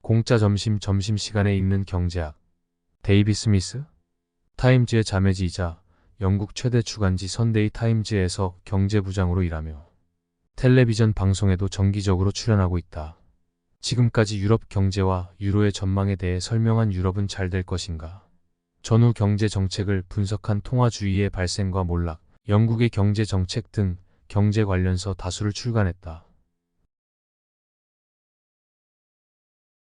공짜 점심시간에 읽는 경제학. 데이비 스미스? 타임즈의 자매지이자 영국 최대 주간지 선데이 타임즈에서 경제부장으로 일하며 텔레비전 방송에도 정기적으로 출연하고 있다. 지금까지 유럽 경제와 유로의 전망에 대해 설명한 유럽은 잘 될 것인가? 전후 경제 정책을 분석한 통화주의의 발생과 몰락, 영국의 경제 정책 등 경제 관련서 다수를 출간했다.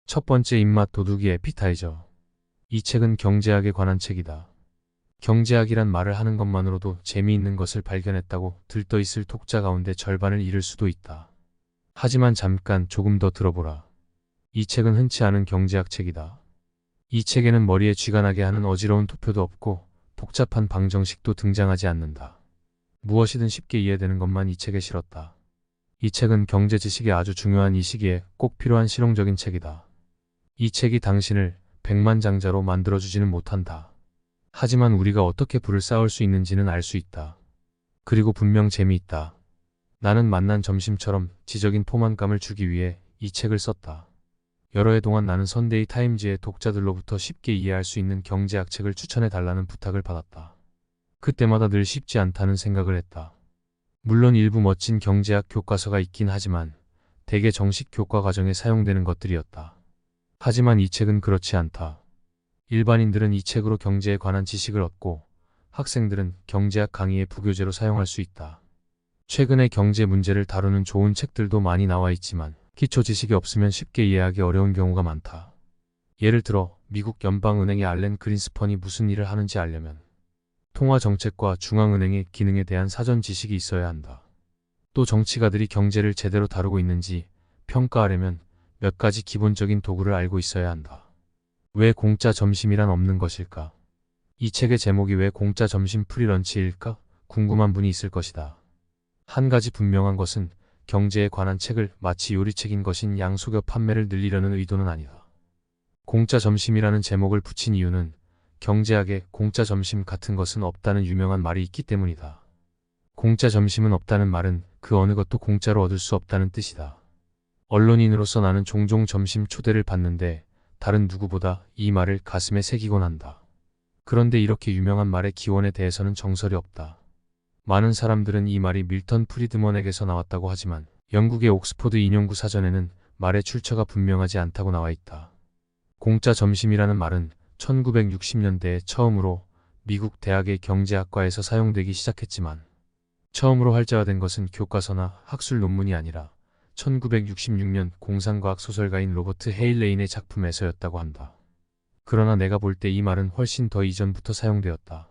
첫 번째, 입맛 도둑이 에피타이저. 이 책은 경제학에 관한 책이다. 경제학이란 말을 하는 것만으로도 재미있는 것을 발견했다고 들떠있을 독자 가운데 절반을 잃을 수도 있다. 하지만 잠깐 조금 더 들어보라. 이 책은 흔치 않은 경제학 책이다. 이 책에는 머리에 쥐가 나게 하는 어지러운 도표도 없고 복잡한 방정식도 등장하지 않는다. 무엇이든 쉽게 이해되는 것만 이 책에 실었다. 이 책은 경제 지식이 아주 중요한 이 시기에 꼭 필요한 실용적인 책이다. 이 책이 당신을 백만장자로 만들어주지는 못한다. 하지만 우리가 어떻게 부를 쌓을 수 있는지는 알 수 있다. 그리고 분명 재미있다. 나는 만난 점심처럼 지적인 포만감을 주기 위해 이 책을 썼다. 여러 해 동안 나는 선데이 타임즈의 독자들로부터 쉽게 이해할 수 있는 경제학 책을 추천해달라는 부탁을 받았다. 그때마다 늘 쉽지 않다는 생각을 했다. 물론 일부 멋진 경제학 교과서가 있긴 하지만 대개 정식 교과 과정에 사용되는 것들이었다. 하지만 이 책은 그렇지 않다. 일반인들은 이 책으로 경제에 관한 지식을 얻고 학생들은 경제학 강의의 부교재로 사용할 수 있다. 최근에 경제 문제를 다루는 좋은 책들도 많이 나와 있지만 기초 지식이 없으면 쉽게 이해하기 어려운 경우가 많다. 예를 들어 미국 연방은행의 알렌 그린스펀이 무슨 일을 하는지 알려면 통화 정책과 중앙은행의 기능에 대한 사전 지식이 있어야 한다. 또 정치가들이 경제를 제대로 다루고 있는지 평가하려면 몇 가지 기본적인 도구를 알고 있어야 한다. 왜 공짜 점심이란 없는 것일까? 이 책의 제목이 왜 공짜 점심 프리런치일까? 궁금한 분이 있을 것이다. 한 가지 분명한 것은 경제에 관한 책을 마치 요리책인 것인 양속여 판매를 늘리려는 의도는 아니다. 공짜 점심이라는 제목을 붙인 이유는 경제학에 공짜 점심 같은 것은 없다는 유명한 말이 있기 때문이다. 공짜 점심은 없다는 말은 그 어느 것도 공짜로 얻을 수 없다는 뜻이다. 언론인으로서 나는 종종 점심 초대를 받는데 다른 누구보다 이 말을 가슴에 새기곤 한다. 그런데 이렇게 유명한 말의 기원에 대해서는 정설이 없다. 많은 사람들은 이 말이 밀턴 프리드먼에게서 나왔다고 하지만 영국의 옥스퍼드 인용구 사전에는 말의 출처가 분명하지 않다고 나와 있다. 공짜 점심이라는 말은 1960년대에 처음으로 미국 대학의 경제학과에서 사용되기 시작했지만 처음으로 활자화된 것은 교과서나 학술 논문이 아니라 1966년 공상과학 소설가인 로버트 헤일레인의 작품에서였다고 한다. 그러나 내가 볼 때 이 말은 훨씬 더 이전부터 사용되었다.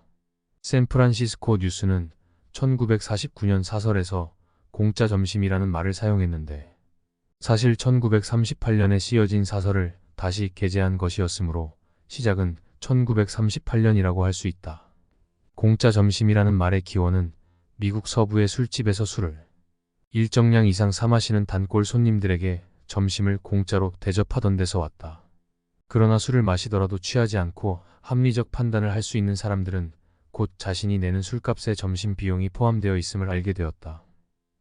샌프란시스코 뉴스는 1949년 사설에서 공짜 점심이라는 말을 사용했는데 사실 1938년에 쓰여진 사설을 다시 게재한 것이었으므로 시작은 1938년이라고 할 수 있다. 공짜 점심이라는 말의 기원은 미국 서부의 술집에서 술을 일정량 이상 사 마시는 단골 손님들에게 점심을 공짜로 대접하던 데서 왔다. 그러나 술을 마시더라도 취하지 않고 합리적 판단을 할 수 있는 사람들은 곧 자신이 내는 술값에 점심 비용이 포함되어 있음을 알게 되었다.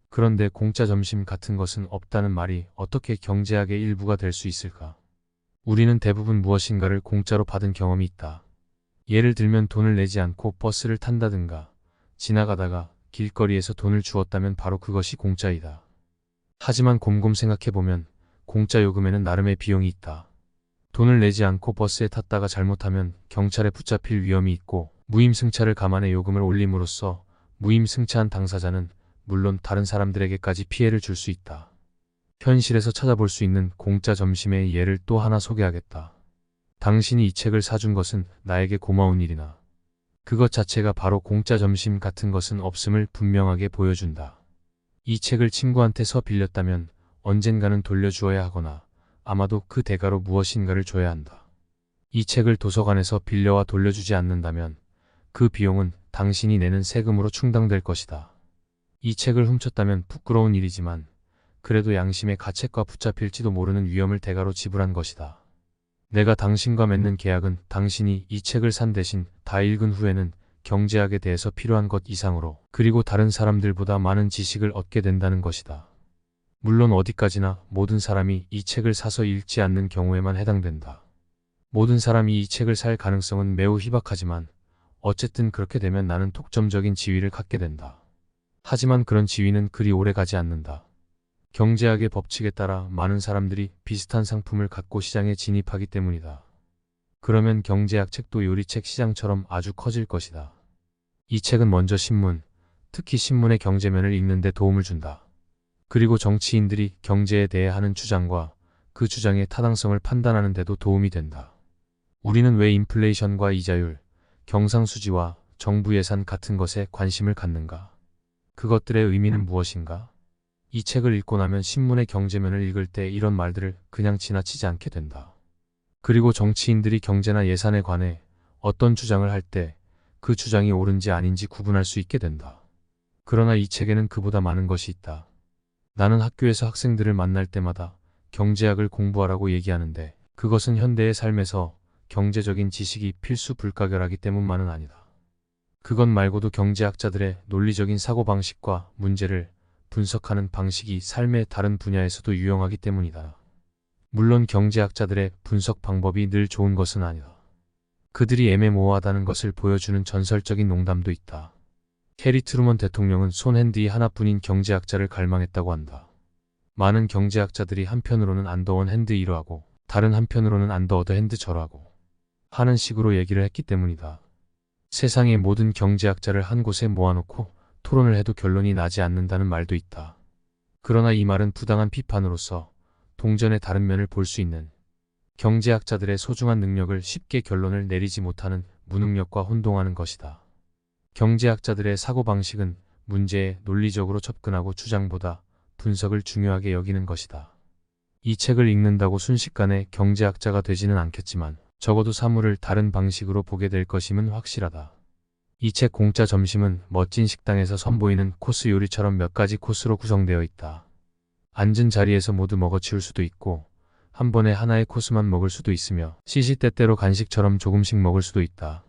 그런데 공짜 점심 같은 것은 없다는 말이 어떻게 경제학의 일부가 될 수 있을까? 우리는 대부분 무엇인가를 공짜로 받은 경험이 있다. 예를 들면 돈을 내지 않고 버스를 탄다든가 지나가다가 길거리에서 돈을 주었다면 바로 그것이 공짜이다. 하지만 곰곰 생각해보면 공짜 요금에는 나름의 비용이 있다. 돈을 내지 않고 버스에 탔다가 잘못하면 경찰에 붙잡힐 위험이 있고 무임승차를 감안해 요금을 올림으로써 무임승차한 당사자는 물론 다른 사람들에게까지 피해를 줄 수 있다. 현실에서 찾아볼 수 있는 공짜 점심의 예를 또 하나 소개하겠다. 당신이 이 책을 사준 것은 나에게 고마운 일이나 그것 자체가 바로 공짜 점심 같은 것은 없음을 분명하게 보여준다. 이 책을 친구한테서 빌렸다면 언젠가는 돌려주어야 하거나 아마도 그 대가로 무엇인가를 줘야 한다. 이 책을 도서관에서 빌려와 돌려주지 않는다면 그 비용은 당신이 내는 세금으로 충당될 것이다. 이 책을 훔쳤다면 부끄러운 일이지만 그래도 양심의 가책과 붙잡힐지도 모르는 위험을 대가로 지불한 것이다. 내가 당신과 맺는 계약은 당신이 이 책을 산 대신 다 읽은 후에는 경제학에 대해서 필요한 것 이상으로 그리고 다른 사람들보다 많은 지식을 얻게 된다는 것이다. 물론 어디까지나 모든 사람이 이 책을 사서 읽지 않는 경우에만 해당된다. 모든 사람이 이 책을 살 가능성은 매우 희박하지만 어쨌든 그렇게 되면 나는 독점적인 지위를 갖게 된다. 하지만 그런 지위는 그리 오래 가지 않는다. 경제학의 법칙에 따라 많은 사람들이 비슷한 상품을 갖고 시장에 진입하기 때문이다. 그러면 경제학 책도 요리책 시장처럼 아주 커질 것이다. 이 책은 먼저 신문, 특히 신문의 경제면을 읽는 데 도움을 준다. 그리고 정치인들이 경제에 대해 하는 주장과 그 주장의 타당성을 판단하는 데도 도움이 된다. 우리는 왜 인플레이션과 이자율, 경상수지와 정부 예산 같은 것에 관심을 갖는가? 그것들의 의미는 무엇인가? 이 책을 읽고 나면 신문의 경제면을 읽을 때 이런 말들을 그냥 지나치지 않게 된다. 그리고 정치인들이 경제나 예산에 관해 어떤 주장을 할 때 그 주장이 옳은지 아닌지 구분할 수 있게 된다. 그러나 이 책에는 그보다 많은 것이 있다. 나는 학교에서 학생들을 만날 때마다 경제학을 공부하라고 얘기하는데 그것은 현대의 삶에서 경제적인 지식이 필수 불가결하기 때문만은 아니다. 그것 말고도 경제학자들의 논리적인 사고방식과 문제를 분석하는 방식이 삶의 다른 분야에서도 유용하기 때문이다. 물론 경제학자들의 분석 방법이 늘 좋은 것은 아니다. 그들이 애매모호하다는 것을 보여주는 전설적인 농담도 있다. 해리 트루먼 대통령은 손 핸디 하나뿐인 경제학자를 갈망했다고 한다. 많은 경제학자들이 한편으로는 안더원 핸드 이러하고 다른 한편으로는 안더 어더 핸드 저러하고 하는 식으로 얘기를 했기 때문이다. 세상의 모든 경제학자를 한 곳에 모아놓고 토론을 해도 결론이 나지 않는다는 말도 있다. 그러나 이 말은 부당한 비판으로서 동전의 다른 면을 볼 수 있는 경제학자들의 소중한 능력을 쉽게 결론을 내리지 못하는 무능력과 혼동하는 것이다. 경제학자들의 사고방식은 문제에 논리적으로 접근하고 주장보다 분석을 중요하게 여기는 것이다. 이 책을 읽는다고 순식간에 경제학자가 되지는 않겠지만 적어도 사물을 다른 방식으로 보게 될 것임은 확실하다. 이 책 공짜 점심은 멋진 식당에서 선보이는 코스 요리처럼 몇 가지 코스로 구성되어 있다. 앉은 자리에서 모두 먹어치울 수도 있고 한 번에 하나의 코스만 먹을 수도 있으며 시시때때로 간식처럼 조금씩 먹을 수도 있다.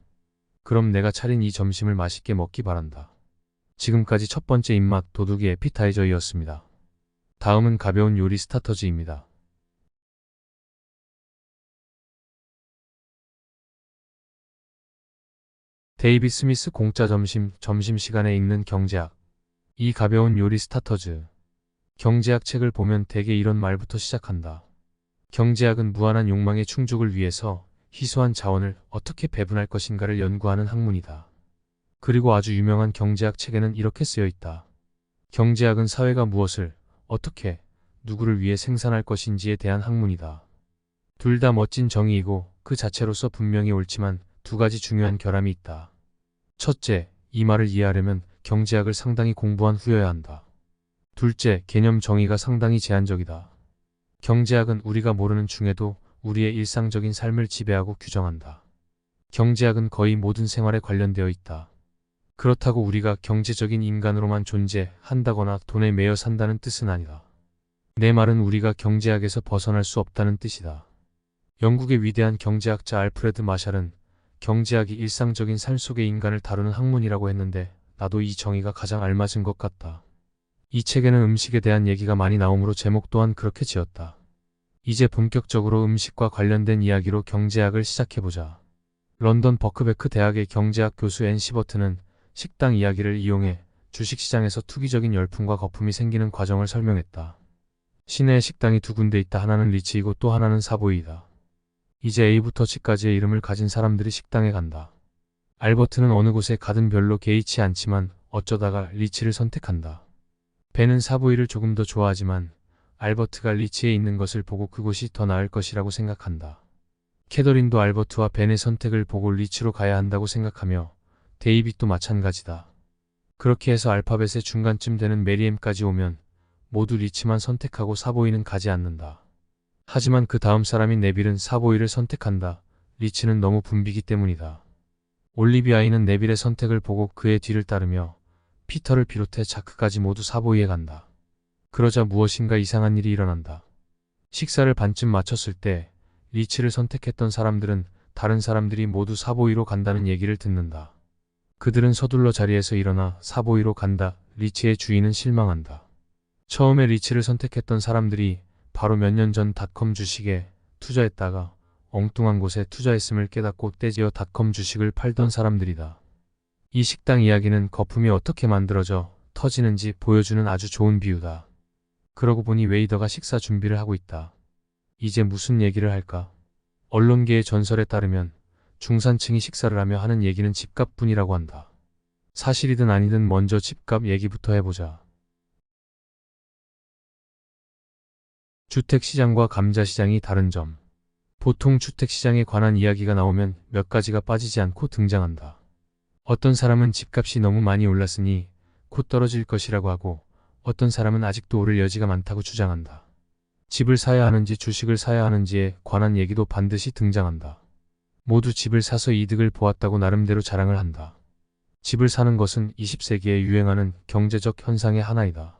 그럼 내가 차린 이 점심을 맛있게 먹기 바란다. 지금까지 첫 번째 입맛 도둑이 에피타이저이었습니다. 다음은 가벼운 요리 스타터즈입니다. 데이빗 스미스 공짜 점심시간에 읽는 경제학. 이 가벼운 요리 스타터즈. 경제학 책을 보면 대개 이런 말부터 시작한다. 경제학은 무한한 욕망의 충족을 위해서 희소한 자원을 어떻게 배분할 것인가를 연구하는 학문이다. 그리고 아주 유명한 경제학 책에는 이렇게 쓰여 있다. 경제학은 사회가 무엇을, 어떻게, 누구를 위해 생산할 것인지에 대한 학문이다. 둘 다 멋진 정의이고 그 자체로서 분명히 옳지만 두 가지 중요한 결함이 있다. 첫째, 이 말을 이해하려면 경제학을 상당히 공부한 후여야 한다. 둘째, 개념 정의가 상당히 제한적이다. 경제학은 우리가 모르는 중에도 우리의 일상적인 삶을 지배하고 규정한다. 경제학은 거의 모든 생활에 관련되어 있다. 그렇다고 우리가 경제적인 인간으로만 존재한다거나 돈에 매여 산다는 뜻은 아니다. 내 말은 우리가 경제학에서 벗어날 수 없다는 뜻이다. 영국의 위대한 경제학자 알프레드 마샬은 경제학이 일상적인 삶 속의 인간을 다루는 학문이라고 했는데 나도 이 정의가 가장 알맞은 것 같다. 이 책에는 음식에 대한 얘기가 많이 나오므로 제목 또한 그렇게 지었다. 이제 본격적으로 음식과 관련된 이야기로 경제학을 시작해보자. 런던 버크베크 대학의 경제학 교수 앤 시버트는 식당 이야기를 이용해 주식시장에서 투기적인 열풍과 거품이 생기는 과정을 설명했다. 시내에 식당이 두 군데 있다. 하나는 리치이고 또 하나는 사보이이다. 이제 A부터 G까지의 이름을 가진 사람들이 식당에 간다. 알버트는 어느 곳에 가든 별로 개의치 않지만 어쩌다가 리치를 선택한다. 벤은 사보이를 조금 더 좋아하지만 알버트가 리치에 있는 것을 보고 그곳이 더 나을 것이라고 생각한다. 캐더린도 알버트와 벤의 선택을 보고 리치로 가야 한다고 생각하며 데이빗도 마찬가지다. 그렇게 해서 알파벳의 중간쯤 되는 메리엠까지 오면 모두 리치만 선택하고 사보이는 가지 않는다. 하지만 그 다음 사람인 네빌은 사보이를 선택한다. 리치는 너무 붐비기 때문이다. 올리비아이는 네빌의 선택을 보고 그의 뒤를 따르며 피터를 비롯해 자크까지 모두 사보이에 간다. 그러자 무엇인가 이상한 일이 일어난다. 식사를 반쯤 마쳤을 때 리치를 선택했던 사람들은 다른 사람들이 모두 사보이로 간다는 얘기를 듣는다. 그들은 서둘러 자리에서 일어나 사보이로 간다. 리치의 주인은 실망한다. 처음에 리츠를 선택했던 사람들이 바로 몇 년 전 닷컴 주식에 투자했다가 엉뚱한 곳에 투자했음을 깨닫고 떼지어 닷컴 주식을 팔던 사람들이다. 이 식당 이야기는 거품이 어떻게 만들어져 터지는지 보여주는 아주 좋은 비유다. 그러고 보니 웨이더가 식사 준비를 하고 있다. 이제 무슨 얘기를 할까? 언론계의 전설에 따르면 중산층이 식사를 하며 하는 얘기는 집값뿐이라고 한다. 사실이든 아니든 먼저 집값 얘기부터 해보자. 주택시장과 감자시장이 다른 점. 보통 주택시장에 관한 이야기가 나오면 몇 가지가 빠지지 않고 등장한다. 어떤 사람은 집값이 너무 많이 올랐으니 곧 떨어질 것이라고 하고, 어떤 사람은 아직도 오를 여지가 많다고 주장한다. 집을 사야 하는지 주식을 사야 하는지에 관한 얘기도 반드시 등장한다. 모두 집을 사서 이득을 보았다고 나름대로 자랑을 한다. 집을 사는 것은 20세기에 유행하는 경제적 현상의 하나이다.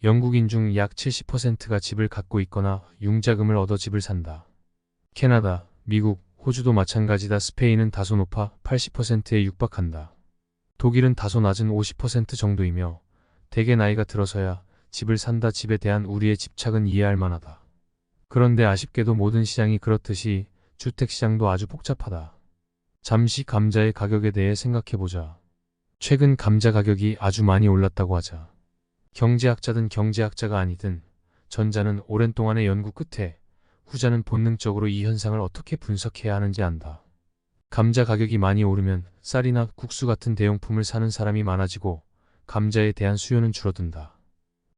영국인 중 약 70%가 집을 갖고 있거나 융자금을 얻어 집을 산다. 캐나다, 미국, 호주도 마찬가지다. 스페인은 다소 높아 80%에 육박한다. 독일은 다소 낮은 50% 정도이며 대개 나이가 들어서야 집을 산다. 집에 대한 우리의 집착은 이해할 만하다. 그런데 아쉽게도 모든 시장이 그렇듯이 주택시장도 아주 복잡하다. 잠시 감자의 가격에 대해 생각해보자. 최근 감자 가격이 아주 많이 올랐다고 하자. 경제학자든 경제학자가 아니든 전자는 오랜 동안의 연구 끝에 후자는 본능적으로 이 현상을 어떻게 분석해야 하는지 안다. 감자 가격이 많이 오르면 쌀이나 국수 같은 대용품을 사는 사람이 많아지고 감자에 대한 수요는 줄어든다.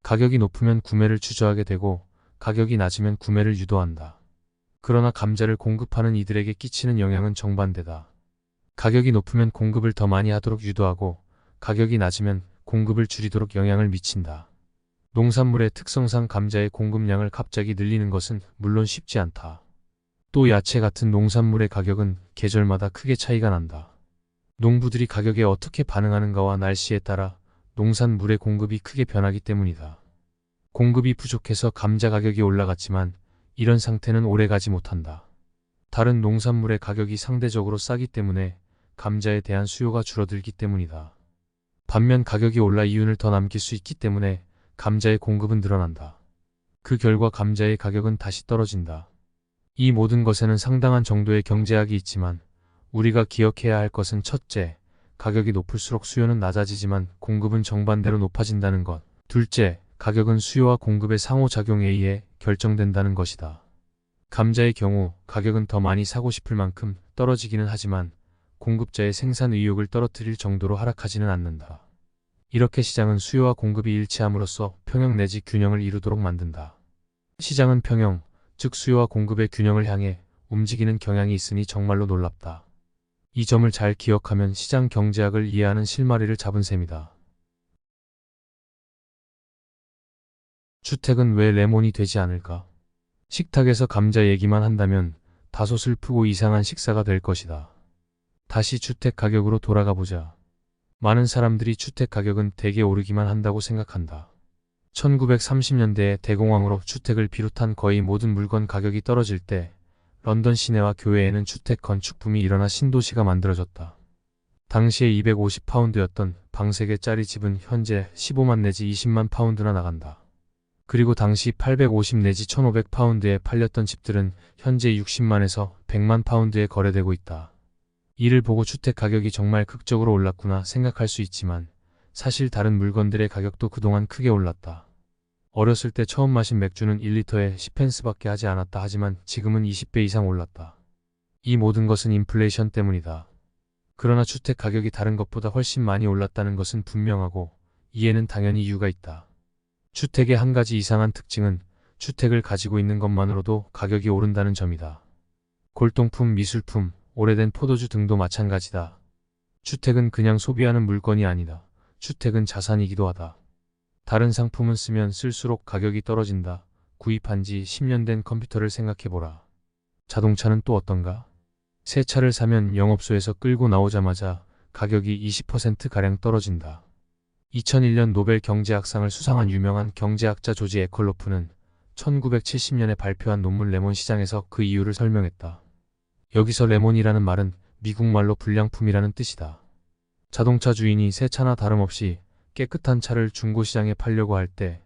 가격이 높으면 구매를 주저하게 되고 가격이 낮으면 구매를 유도한다. 그러나 감자를 공급하는 이들에게 끼치는 영향은 정반대다. 가격이 높으면 공급을 더 많이 하도록 유도하고 가격이 낮으면 공급을 줄이도록 영향을 미친다. 농산물의 특성상 감자의 공급량을 갑자기 늘리는 것은 물론 쉽지 않다. 또 야채 같은 농산물의 가격은 계절마다 크게 차이가 난다. 농부들이 가격에 어떻게 반응하는가와 날씨에 따라 농산물의 공급이 크게 변하기 때문이다. 공급이 부족해서 감자 가격이 올라갔지만 이런 상태는 오래가지 못한다. 다른 농산물의 가격이 상대적으로 싸기 때문에 감자에 대한 수요가 줄어들기 때문이다. 반면 가격이 올라 이윤을 더 남길 수 있기 때문에 감자의 공급은 늘어난다. 그 결과 감자의 가격은 다시 떨어진다. 이 모든 것에는 상당한 정도의 경제학이 있지만 우리가 기억해야 할 것은 첫째, 가격이 높을수록 수요는 낮아지지만 공급은 정반대로 높아진다는 것. 둘째, 가격은 수요와 공급의 상호작용에 의해 결정된다는 것이다. 감자의 경우 가격은 더 많이 사고 싶을 만큼 떨어지기는 하지만 공급자의 생산 의욕을 떨어뜨릴 정도로 하락하지는 않는다. 이렇게 시장은 수요와 공급이 일치함으로써 평형 내지 균형을 이루도록 만든다. 시장은 평형, 즉 수요와 공급의 균형을 향해 움직이는 경향이 있으니 정말로 놀랍다. 이 점을 잘 기억하면 시장 경제학을 이해하는 실마리를 잡은 셈이다. 주택은 왜 레몬이 되지 않을까? 식탁에서 감자 얘기만 한다면 다소 슬프고 이상한 식사가 될 것이다. 다시 주택 가격으로 돌아가 보자. 많은 사람들이 주택 가격은 대개 오르기만 한다고 생각한다. 1930년대에 대공황으로 주택을 비롯한 거의 모든 물건 가격이 떨어질 때 런던 시내와 교외에는 주택 건축 붐이 일어나 신도시가 만들어졌다. 당시에 250파운드였던 방 3개짜리 집은 현재 15만 내지 20만 파운드나 나간다. 그리고 당시 850 내지 1500파운드에 팔렸던 집들은 현재 60만에서 100만 파운드에 거래되고 있다. 이를 보고 주택 가격이 정말 극적으로 올랐구나 생각할 수 있지만 사실 다른 물건들의 가격도 그동안 크게 올랐다. 어렸을 때 처음 마신 맥주는 1리터에 10펜스밖에 하지 않았다 하지만 지금은 20배 이상 올랐다. 이 모든 것은 인플레이션 때문이다. 그러나 주택 가격이 다른 것보다 훨씬 많이 올랐다는 것은 분명하고 이에는 당연히 이유가 있다. 주택의 한 가지 이상한 특징은 주택을 가지고 있는 것만으로도 가격이 오른다는 점이다. 골동품, 미술품, 오래된 포도주 등도 마찬가지다. 주택은 그냥 소비하는 물건이 아니다. 주택은 자산이기도 하다. 다른 상품은 쓰면 쓸수록 가격이 떨어진다. 구입한 지 10년 된 컴퓨터를 생각해보라. 자동차는 또 어떤가? 새 차를 사면 영업소에서 끌고 나오자마자 가격이 20%가량 떨어진다. 2001년 노벨 경제학상을 수상한 유명한 경제학자 조지 에컬로프는 1970년에 발표한 논문 레몬 시장에서 그 이유를 설명했다. 여기서 레몬이라는 말은 미국말로 불량품이라는 뜻이다. 자동차 주인이 새 차나 다름없이 깨끗한 차를 중고시장에 팔려고 할 때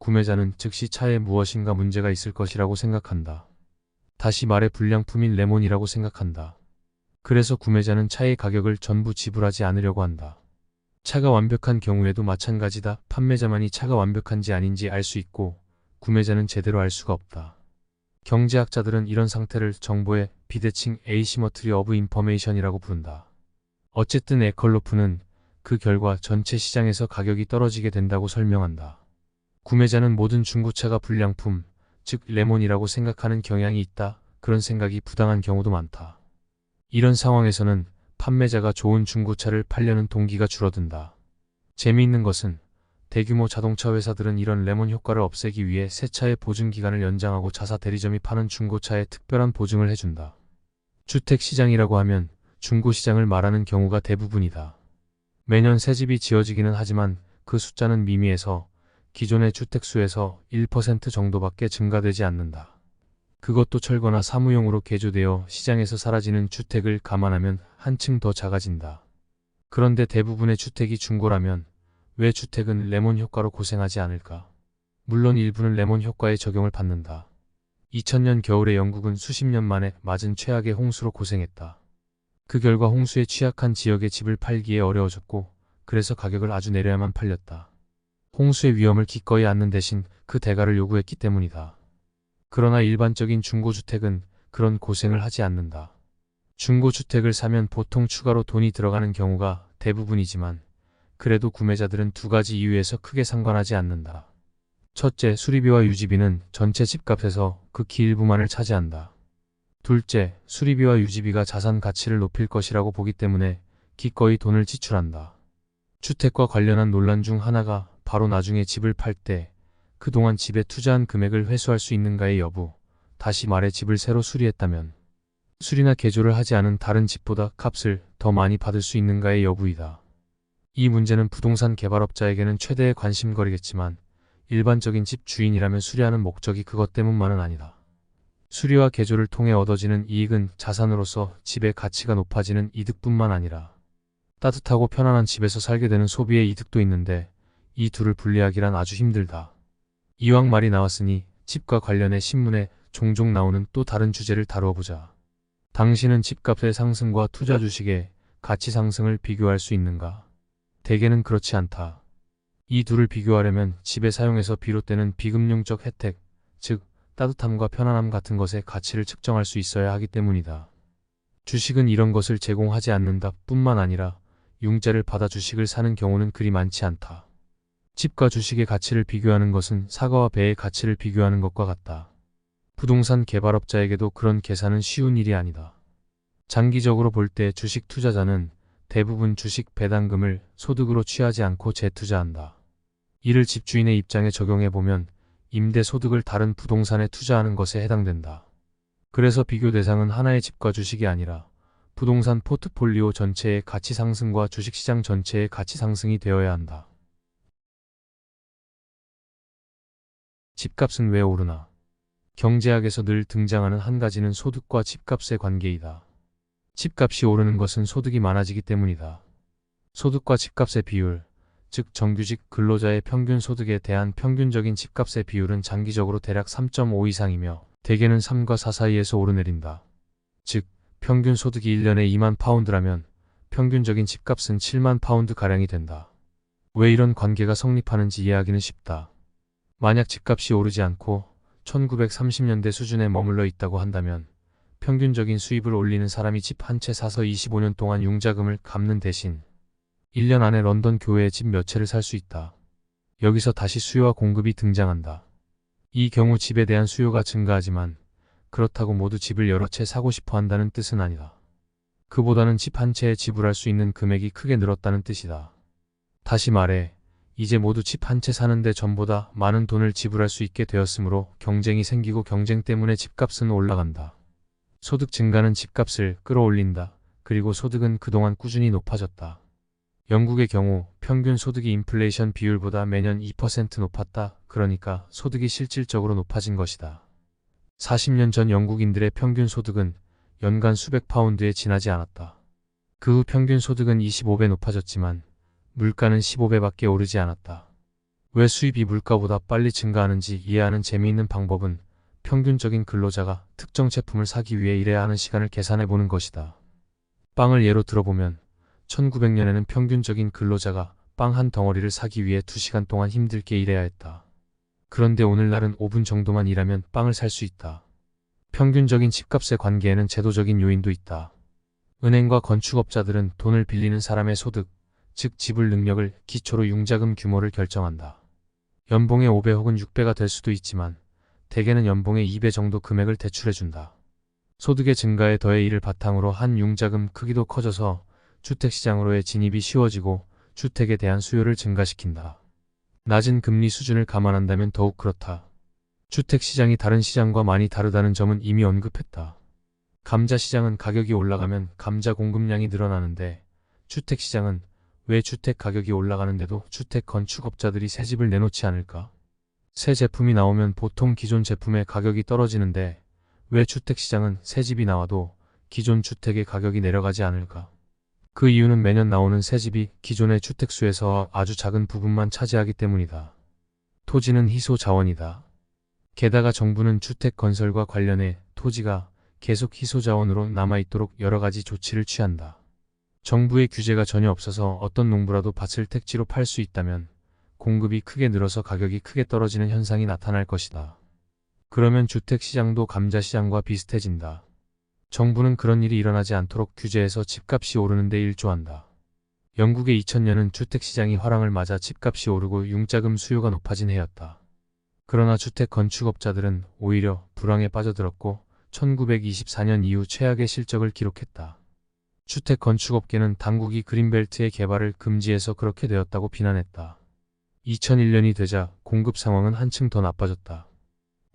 구매자는 즉시 차에 무엇인가 문제가 있을 것이라고 생각한다. 다시 말해 불량품인 레몬이라고 생각한다. 그래서 구매자는 차의 가격을 전부 지불하지 않으려고 한다. 차가 완벽한 경우에도 마찬가지다. 판매자만이 차가 완벽한지 아닌지 알 수 있고 구매자는 제대로 알 수가 없다. 경제학자들은 이런 상태를 정보의 비대칭 에이시머트리 오브 인포메이션이라고 부른다. 어쨌든 에컬로프는 그 결과 전체 시장에서 가격이 떨어지게 된다고 설명한다. 구매자는 모든 중고차가 불량품, 즉 레몬이라고 생각하는 경향이 있다. 그런 생각이 부당한 경우도 많다. 이런 상황에서는 판매자가 좋은 중고차를 팔려는 동기가 줄어든다. 재미있는 것은 대규모 자동차 회사들은 이런 레몬 효과를 없애기 위해 새 차의 보증기간을 연장하고 자사 대리점이 파는 중고차에 특별한 보증을 해준다. 주택시장이라고 하면 중고시장을 말하는 경우가 대부분이다. 매년 새 집이 지어지기는 하지만 그 숫자는 미미해서 기존의 주택수에서 1% 정도밖에 증가되지 않는다. 그것도 철거나 사무용으로 개조되어 시장에서 사라지는 주택을 감안하면 한층 더 작아진다. 그런데 대부분의 주택이 중고라면 왜 주택은 레몬 효과로 고생하지 않을까? 물론 일부는 레몬 효과의 적용을 받는다. 2000년 겨울에 영국은 수십 년 만에 맞은 최악의 홍수로 고생했다. 그 결과 홍수에 취약한 지역의 집을 팔기에 어려워졌고 그래서 가격을 아주 내려야만 팔렸다. 홍수의 위험을 기꺼이 안는 대신 그 대가를 요구했기 때문이다. 그러나 일반적인 중고주택은 그런 고생을 하지 않는다. 중고주택을 사면 보통 추가로 돈이 들어가는 경우가 대부분이지만 그래도 구매자들은 두 가지 이유에서 크게 상관하지 않는다. 첫째, 수리비와 유지비는 전체 집값에서 극히 일부만을 차지한다. 둘째, 수리비와 유지비가 자산 가치를 높일 것이라고 보기 때문에 기꺼이 돈을 지출한다. 주택과 관련한 논란 중 하나가 바로 나중에 집을 팔 때 그동안 집에 투자한 금액을 회수할 수 있는가의 여부, 다시 말해 집을 새로 수리했다면 수리나 개조를 하지 않은 다른 집보다 값을 더 많이 받을 수 있는가의 여부이다. 이 문제는 부동산 개발업자에게는 최대의 관심거리겠지만 일반적인 집 주인이라면 수리하는 목적이 그것 때문만은 아니다. 수리와 개조를 통해 얻어지는 이익은 자산으로서 집의 가치가 높아지는 이득뿐만 아니라 따뜻하고 편안한 집에서 살게 되는 소비의 이득도 있는데 이 둘을 분리하기란 아주 힘들다. 이왕 말이 나왔으니 집과 관련해 신문에 종종 나오는 또 다른 주제를 다루어 보자. 당신은 집값의 상승과 투자 주식의 가치 상승을 비교할 수 있는가? 대개는 그렇지 않다. 이 둘을 비교하려면 집의 사용에서 비롯되는 비금융적 혜택, 즉 따뜻함과 편안함 같은 것의 가치를 측정할 수 있어야 하기 때문이다. 주식은 이런 것을 제공하지 않는다 뿐만 아니라 융자를 받아 주식을 사는 경우는 그리 많지 않다. 집과 주식의 가치를 비교하는 것은 사과와 배의 가치를 비교하는 것과 같다. 부동산 개발업자에게도 그런 계산은 쉬운 일이 아니다. 장기적으로 볼 때 주식 투자자는 대부분 주식 배당금을 소득으로 취하지 않고 재투자한다. 이를 집주인의 입장에 적용해보면 임대소득을 다른 부동산에 투자하는 것에 해당된다. 그래서 비교 대상은 하나의 집과 주식이 아니라 부동산 포트폴리오 전체의 가치 상승과 주식시장 전체의 가치 상승이 되어야 한다. 집값은 왜 오르나? 경제학에서 늘 등장하는 한 가지는 소득과 집값의 관계이다. 집값이 오르는 것은 소득이 많아지기 때문이다. 소득과 집값의 비율, 즉 정규직 근로자의 평균 소득에 대한 평균적인 집값의 비율은 장기적으로 대략 3.5 이상이며 대개는 3과 4 사이에서 오르내린다. 즉 평균 소득이 1년에 2만 파운드라면 평균적인 집값은 7만 파운드가량이 된다. 왜 이런 관계가 성립하는지 이해하기는 쉽다. 만약 집값이 오르지 않고 1930년대 수준에 머물러 있다고 한다면 평균적인 수입을 올리는 사람이 집 한 채 사서 25년 동안 융자금을 갚는 대신 1년 안에 런던 교외에 집 몇 채를 살 수 있다. 여기서 다시 수요와 공급이 등장한다. 이 경우 집에 대한 수요가 증가하지만 그렇다고 모두 집을 여러 채 사고 싶어 한다는 뜻은 아니다. 그보다는 집 한 채에 지불할 수 있는 금액이 크게 늘었다는 뜻이다. 다시 말해 이제 모두 집 한 채 사는데 전보다 많은 돈을 지불할 수 있게 되었으므로 경쟁이 생기고 경쟁 때문에 집값은 올라간다. 소득 증가는 집값을 끌어올린다. 그리고 소득은 그동안 꾸준히 높아졌다. 영국의 경우 평균 소득이 인플레이션 비율보다 매년 2% 높았다. 그러니까 소득이 실질적으로 높아진 것이다. 40년 전 영국인들의 평균 소득은 연간 수백 파운드에 지나지 않았다. 그 후 평균 소득은 25배 높아졌지만 물가는 15배밖에 오르지 않았다. 왜 수입이 물가보다 빨리 증가하는지 이해하는 재미있는 방법은 평균적인 근로자가 특정 제품을 사기 위해 일해야 하는 시간을 계산해 보는 것이다. 빵을 예로 들어보면 1900년에는 평균적인 근로자가 빵 한 덩어리를 사기 위해 2시간 동안 힘들게 일해야 했다. 그런데 오늘날은 5분 정도만 일하면 빵을 살 수 있다. 평균적인 집값의 관계에는 제도적인 요인도 있다. 은행과 건축업자들은 돈을 빌리는 사람의 소득, 즉 지불 능력을 기초로 융자금 규모를 결정한다. 연봉의 5배 혹은 6배가 될 수도 있지만 대개는 연봉의 2배 정도 금액을 대출해준다. 소득의 증가에 더해 이를 바탕으로 한 융자금 크기도 커져서 주택시장으로의 진입이 쉬워지고 주택에 대한 수요를 증가시킨다. 낮은 금리 수준을 감안한다면 더욱 그렇다. 주택시장이 다른 시장과 많이 다르다는 점은 이미 언급했다. 감자 시장은 가격이 올라가면 감자 공급량이 늘어나는데 주택시장은 왜 주택 가격이 올라가는데도 주택 건축업자들이 새 집을 내놓지 않을까? 새 제품이 나오면 보통 기존 제품의 가격이 떨어지는데 왜 주택시장은 새 집이 나와도 기존 주택의 가격이 내려가지 않을까? 그 이유는 매년 나오는 새 집이 기존의 주택수에서 아주 작은 부분만 차지하기 때문이다. 토지는 희소 자원이다. 게다가 정부는 주택 건설과 관련해 토지가 계속 희소 자원으로 남아있도록 여러 가지 조치를 취한다. 정부의 규제가 전혀 없어서 어떤 농부라도 밭을 택지로 팔 수 있다면 공급이 크게 늘어서 가격이 크게 떨어지는 현상이 나타날 것이다. 그러면 주택시장도 감자시장과 비슷해진다. 정부는 그런 일이 일어나지 않도록 규제해서 집값이 오르는 데 일조한다. 영국의 2000년은 주택시장이 화랑을 맞아 집값이 오르고 융자금 수요가 높아진 해였다. 그러나 주택 건축업자들은 오히려 불황에 빠져들었고 1924년 이후 최악의 실적을 기록했다. 주택 건축업계는 당국이 그린벨트의 개발을 금지해서 그렇게 되었다고 비난했다. 2001년이 되자 공급 상황은 한층 더 나빠졌다.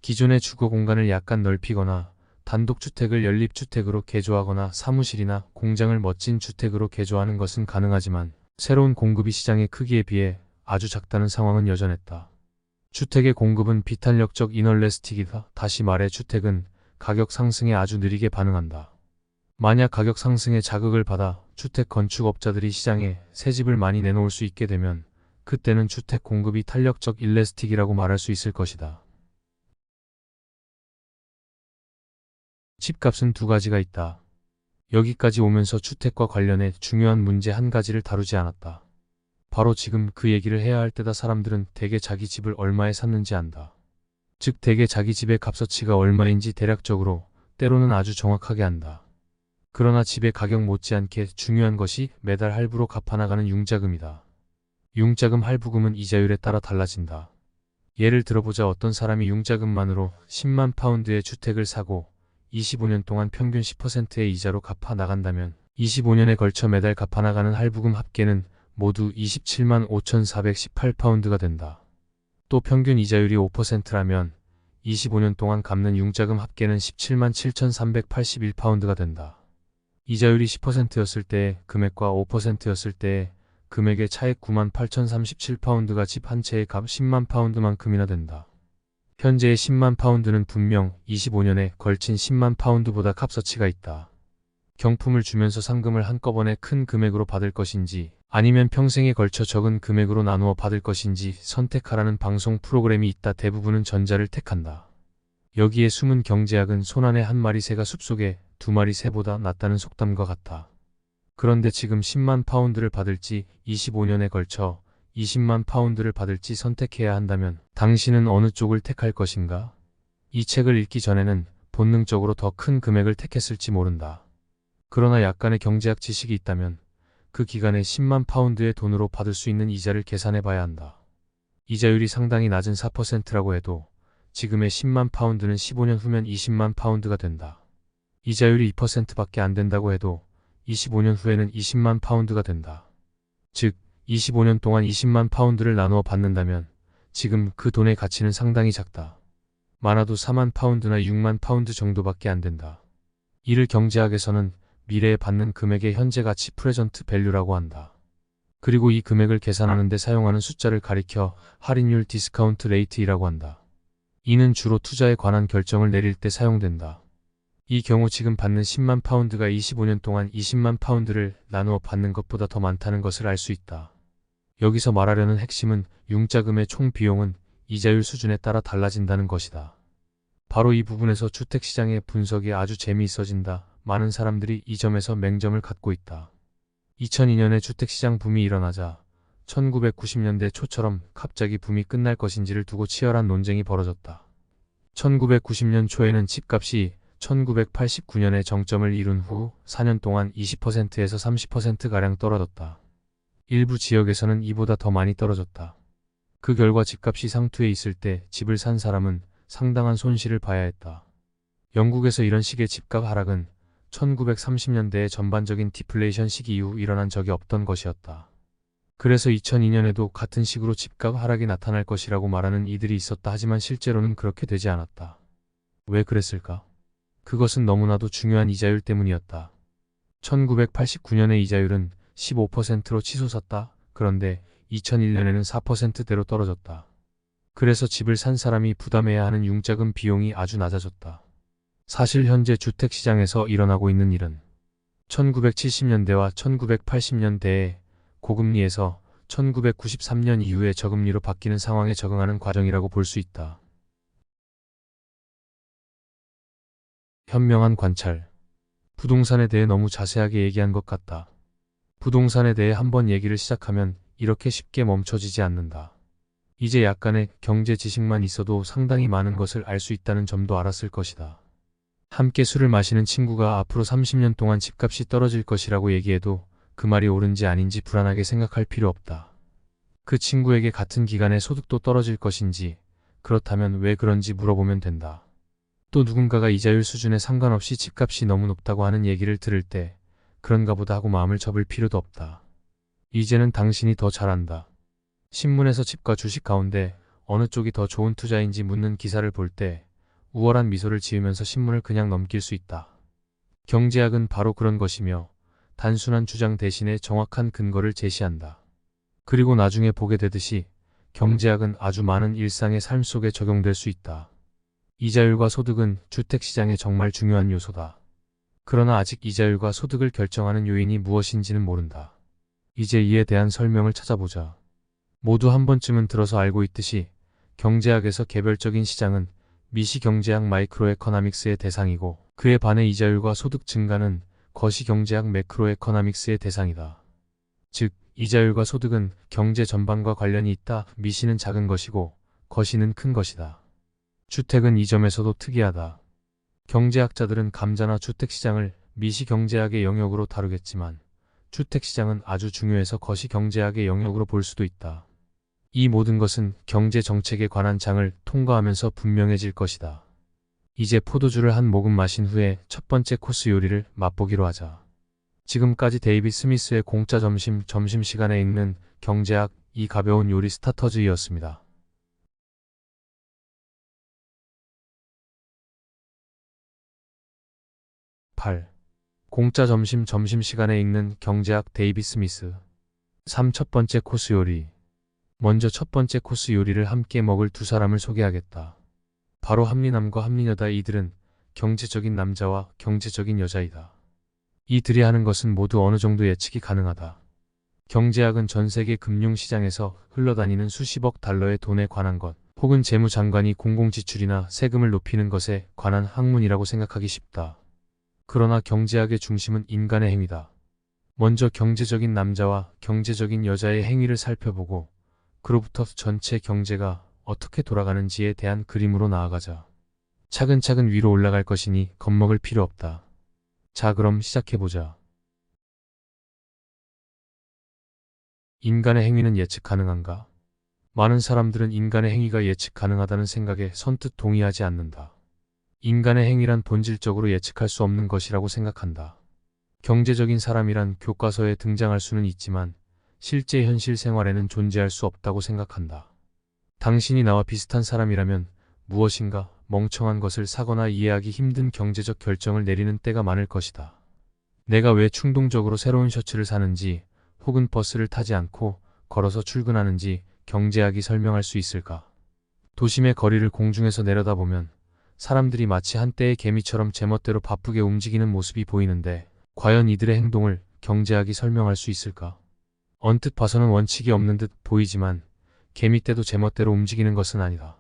기존의 주거 공간을 약간 넓히거나 단독주택을 연립주택으로 개조하거나 사무실이나 공장을 멋진 주택으로 개조하는 것은 가능하지만 새로운 공급이 시장의 크기에 비해 아주 작다는 상황은 여전했다. 주택의 공급은 비탄력적 이널레스틱이다. 다시 말해 주택은 가격 상승에 아주 느리게 반응한다. 만약 가격 상승에 자극을 받아 주택 건축업자들이 시장에 새 집을 많이 내놓을 수 있게 되면 그때는 주택 공급이 탄력적 일레스틱이라고 말할 수 있을 것이다. 집값은 두 가지가 있다. 여기까지 오면서 주택과 관련해 중요한 문제 한 가지를 다루지 않았다. 바로 지금 그 얘기를 해야 할 때다. 사람들은 대개 자기 집을 얼마에 샀는지 안다. 즉 대개 자기 집의 값어치가 얼마인지 대략적으로, 때로는 아주 정확하게 안다. 그러나 집의 가격 못지않게 중요한 것이 매달 할부로 갚아나가는 융자금이다. 융자금 할부금은 이자율에 따라 달라진다. 예를 들어보자. 어떤 사람이 융자금만으로 10만 파운드의 주택을 사고 25년 동안 평균 10%의 이자로 갚아 나간다면 25년에 걸쳐 매달 갚아나가는 할부금 합계는 모두 27만 5,418파운드가 된다. 또 평균 이자율이 5%라면 25년 동안 갚는 융자금 합계는 17만 7,381파운드가 된다. 이자율이 10%였을 때의 금액과 5%였을 때의 금액의 차액 9만 8,037파운드가 집 한 채의 값 10만 파운드만큼이나 된다. 현재의 10만 파운드는 분명 25년에 걸친 10만 파운드보다 값어치가 있다. 경품을 주면서 상금을 한꺼번에 큰 금액으로 받을 것인지 아니면 평생에 걸쳐 적은 금액으로 나누어 받을 것인지 선택하라는 방송 프로그램이 있다. 대부분은 전자를 택한다. 여기에 숨은 경제학은 손안에 한 마리 새가 숲속에 두 마리 새보다 낫다는 속담과 같다. 그런데 지금 10만 파운드를 받을지 25년에 걸쳐 20만 파운드를 받을지 선택해야 한다면 당신은 어느 쪽을 택할 것인가? 이 책을 읽기 전에는 본능적으로 더 큰 금액을 택했을지 모른다. 그러나 약간의 경제학 지식이 있다면 그 기간에 10만 파운드의 돈으로 받을 수 있는 이자를 계산해 봐야 한다. 이자율이 상당히 낮은 4%라고 해도 지금의 10만 파운드는 15년 후면 20만 파운드가 된다. 이자율이 2%밖에 안 된다고 해도 25년 후에는 20만 파운드가 된다. 즉 25년 동안 20만 파운드를 나누어 받는다면 지금 그 돈의 가치는 상당히 작다. 많아도 4만 파운드나 6만 파운드 정도밖에 안 된다. 이를 경제학에서는 미래에 받는 금액의 현재 가치 프레전트 밸류라고 한다. 그리고 이 금액을 계산하는 데 사용하는 숫자를 가리켜 할인율 디스카운트 레이트이라고 한다. 이는 주로 투자에 관한 결정을 내릴 때 사용된다. 이 경우 지금 받는 10만 파운드가 25년 동안 20만 파운드를 나누어 받는 것보다 더 많다는 것을 알 수 있다. 여기서 말하려는 핵심은 융자금의 총 비용은 이자율 수준에 따라 달라진다는 것이다. 바로 이 부분에서 주택시장의 분석이 아주 재미있어진다. 많은 사람들이 이 점에서 맹점을 갖고 있다. 2002년에 주택시장 붐이 일어나자 1990년대 초처럼 갑자기 붐이 끝날 것인지를 두고 치열한 논쟁이 벌어졌다. 1990년 초에는 집값이 1989년에 정점을 이룬 후 4년 동안 20%에서 30%가량 떨어졌다. 일부 지역에서는 이보다 더 많이 떨어졌다. 그 결과 집값이 상투에 있을 때 집을 산 사람은 상당한 손실을 봐야 했다. 영국에서 이런 식의 집값 하락은 1930년대의 전반적인 디플레이션 시기 이후 일어난 적이 없던 것이었다. 그래서 2002년에도 같은 식으로 집값 하락이 나타날 것이라고 말하는 이들이 있었다. 하지만 실제로는 그렇게 되지 않았다. 왜 그랬을까? 그것은 너무나도 중요한 이자율 때문이었다. 1989년의 이자율은 15%로 치솟았다. 그런데 2001년에는 4%대로 떨어졌다. 그래서 집을 산 사람이 부담해야 하는 융자금 비용이 아주 낮아졌다. 사실 현재 주택시장에서 일어나고 있는 일은 1970년대와 1980년대의 고금리에서 1993년 이후에 저금리로 바뀌는 상황에 적응하는 과정이라고 볼 수 있다. 현명한 관찰. 부동산에 대해 너무 자세하게 얘기한 것 같다. 부동산에 대해 한번 얘기를 시작하면 이렇게 쉽게 멈춰지지 않는다. 이제 약간의 경제 지식만 있어도 상당히 많은 것을 알 수 있다는 점도 알았을 것이다. 함께 술을 마시는 친구가 앞으로 30년 동안 집값이 떨어질 것이라고 얘기해도 그 말이 옳은지 아닌지 불안하게 생각할 필요 없다. 그 친구에게 같은 기간에 소득도 떨어질 것인지, 그렇다면 왜 그런지 물어보면 된다. 또 누군가가 이자율 수준에 상관없이 집값이 너무 높다고 하는 얘기를 들을 때 그런가 보다 하고 마음을 접을 필요도 없다. 이제는 당신이 더 잘 안다. 신문에서 집과 주식 가운데 어느 쪽이 더 좋은 투자인지 묻는 기사를 볼 때 우월한 미소를 지으면서 신문을 그냥 넘길 수 있다. 경제학은 바로 그런 것이며 단순한 주장 대신에 정확한 근거를 제시한다. 그리고 나중에 보게 되듯이 경제학은 아주 많은 일상의 삶 속에 적용될 수 있다. 이자율과 소득은 주택시장에 정말 중요한 요소다. 그러나 아직 이자율과 소득을 결정하는 요인이 무엇인지는 모른다. 이제 이에 대한 설명을 찾아보자. 모두 한 번쯤은 들어서 알고 있듯이 경제학에서 개별적인 시장은 미시경제학 마이크로에코노믹스의 대상이고 그에 반해 이자율과 소득 증가는 거시경제학 매크로에코노믹스의 대상이다. 즉, 이자율과 소득은 경제 전반과 관련이 있다. 미시는 작은 것이고 거시는 큰 것이다. 주택은 이 점에서도 특이하다. 경제학자들은 감자나 주택시장을 미시경제학의 영역으로 다루겠지만 주택시장은 아주 중요해서 거시경제학의 영역으로 볼 수도 있다. 이 모든 것은 경제정책에 관한 장을 통과하면서 분명해질 것이다. 이제 포도주를 한 모금 마신 후에 첫 번째 코스 요리를 맛보기로 하자. 지금까지 데이빗 스미스의 공짜 점심시간에 읽는 경제학 이 가벼운 요리 스타터즈이었습니다. 8. 공짜 점심시간에 읽는 경제학 데이빗 스미스. 3. 첫 번째 코스 요리. 먼저 첫 번째 코스 요리를 함께 먹을 두 사람을 소개하겠다. 바로 합리남과 합리녀다. 이들은 경제적인 남자와 경제적인 여자이다. 이들이 하는 것은 모두 어느 정도 예측이 가능하다. 경제학은 전 세계 금융시장에서 흘러다니는 수십억 달러의 돈에 관한 것, 혹은 재무장관이 공공지출이나 세금을 높이는 것에 관한 학문이라고 생각하기 쉽다. 그러나 경제학의 중심은 인간의 행위다. 먼저 경제적인 남자와 경제적인 여자의 행위를 살펴보고 그로부터 전체 경제가 어떻게 돌아가는지에 대한 그림으로 나아가자. 차근차근 위로 올라갈 것이니 겁먹을 필요 없다. 자, 그럼 시작해보자. 인간의 행위는 예측 가능한가? 많은 사람들은 인간의 행위가 예측 가능하다는 생각에 선뜻 동의하지 않는다. 인간의 행위란 본질적으로 예측할 수 없는 것이라고 생각한다. 경제적인 사람이란 교과서에 등장할 수는 있지만 실제 현실 생활에는 존재할 수 없다고 생각한다. 당신이 나와 비슷한 사람이라면 무엇인가 멍청한 것을 사거나 이해하기 힘든 경제적 결정을 내리는 때가 많을 것이다. 내가 왜 충동적으로 새로운 셔츠를 사는지 혹은 버스를 타지 않고 걸어서 출근하는지 경제학이 설명할 수 있을까? 도심의 거리를 공중에서 내려다보면 사람들이 마치 한때의 개미처럼 제멋대로 바쁘게 움직이는 모습이 보이는데 과연 이들의 행동을 경제학이 설명할 수 있을까? 언뜻 봐서는 원칙이 없는 듯 보이지만 개미떼도 제멋대로 움직이는 것은 아니다.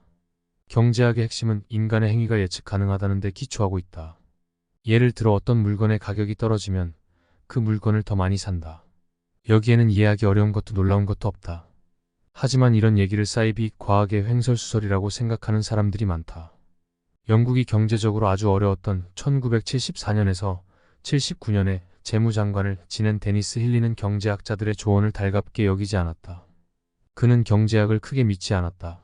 경제학의 핵심은 인간의 행위가 예측 가능하다는 데 기초하고 있다. 예를 들어 어떤 물건의 가격이 떨어지면 그 물건을 더 많이 산다. 여기에는 이해하기 어려운 것도 놀라운 것도 없다. 하지만 이런 얘기를 사이비 과학의 횡설수설이라고 생각하는 사람들이 많다. 영국이 경제적으로 아주 어려웠던 1974년에서 79년에 재무장관을 지낸 데니스 힐리는 경제학자들의 조언을 달갑게 여기지 않았다. 그는 경제학을 크게 믿지 않았다.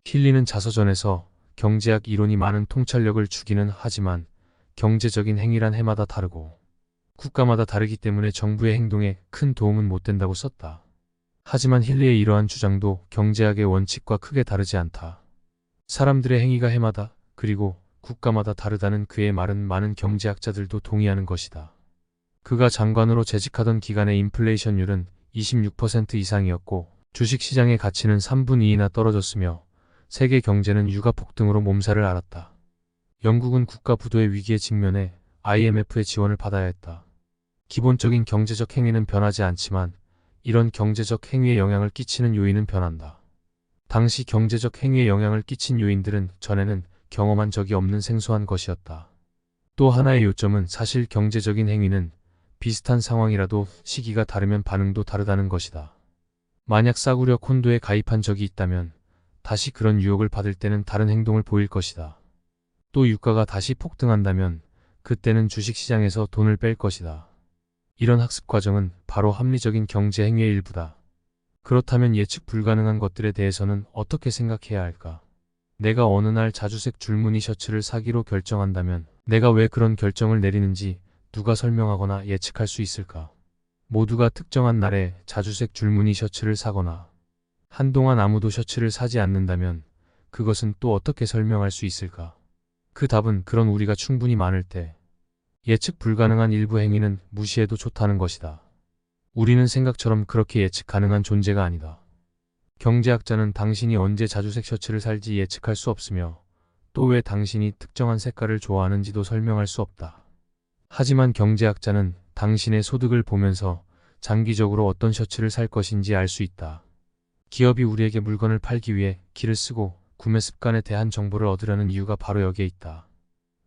힐리는 자서전에서 경제학 이론이 많은 통찰력을 주기는 하지만 경제적인 행위란 해마다 다르고 국가마다 다르기 때문에 정부의 행동에 큰 도움은 못 된다고 썼다. 하지만 힐리의 이러한 주장도 경제학의 원칙과 크게 다르지 않다. 사람들의 행위가 해마다 그리고 국가마다 다르다는 그의 말은 많은 경제학자들도 동의하는 것이다. 그가 장관으로 재직하던 기간의 인플레이션율은 26% 이상이었고 주식시장의 가치는 3분의 2나 떨어졌으며 세계 경제는 유가 폭등으로 몸살을 앓았다. 영국은 국가 부도의 위기에 직면해 IMF의 지원을 받아야 했다. 기본적인 경제적 행위는 변하지 않지만 이런 경제적 행위에 영향을 끼치는 요인은 변한다. 당시 경제적 행위에 영향을 끼친 요인들은 전에는 경험한 적이 없는 생소한 것이었다. 또 하나의 요점은 사실 경제적인 행위는 비슷한 상황이라도 시기가 다르면 반응도 다르다는 것이다. 만약 싸구려 콘도에 가입한 적이 있다면 다시 그런 유혹을 받을 때는 다른 행동을 보일 것이다. 또 유가가 다시 폭등한다면 그때는 주식시장에서 돈을 뺄 것이다. 이런 학습 과정은 바로 합리적인 경제 행위의 일부다. 그렇다면 예측 불가능한 것들에 대해서는 어떻게 생각해야 할까? 내가 어느 날 자주색 줄무늬 셔츠를 사기로 결정한다면 내가 왜 그런 결정을 내리는지 누가 설명하거나 예측할 수 있을까? 모두가 특정한 날에 자주색 줄무늬 셔츠를 사거나 한동안 아무도 셔츠를 사지 않는다면 그것은 또 어떻게 설명할 수 있을까? 그 답은 그런 우리가 충분히 많을 때 예측 불가능한 일부 행위는 무시해도 좋다는 것이다. 우리는 생각처럼 그렇게 예측 가능한 존재가 아니다. 경제학자는 당신이 언제 자주색 셔츠를 살지 예측할 수 없으며 또 왜 당신이 특정한 색깔을 좋아하는지도 설명할 수 없다. 하지만 경제학자는 당신의 소득을 보면서 장기적으로 어떤 셔츠를 살 것인지 알 수 있다. 기업이 우리에게 물건을 팔기 위해 기를 쓰고 구매 습관에 대한 정보를 얻으려는 이유가 바로 여기에 있다.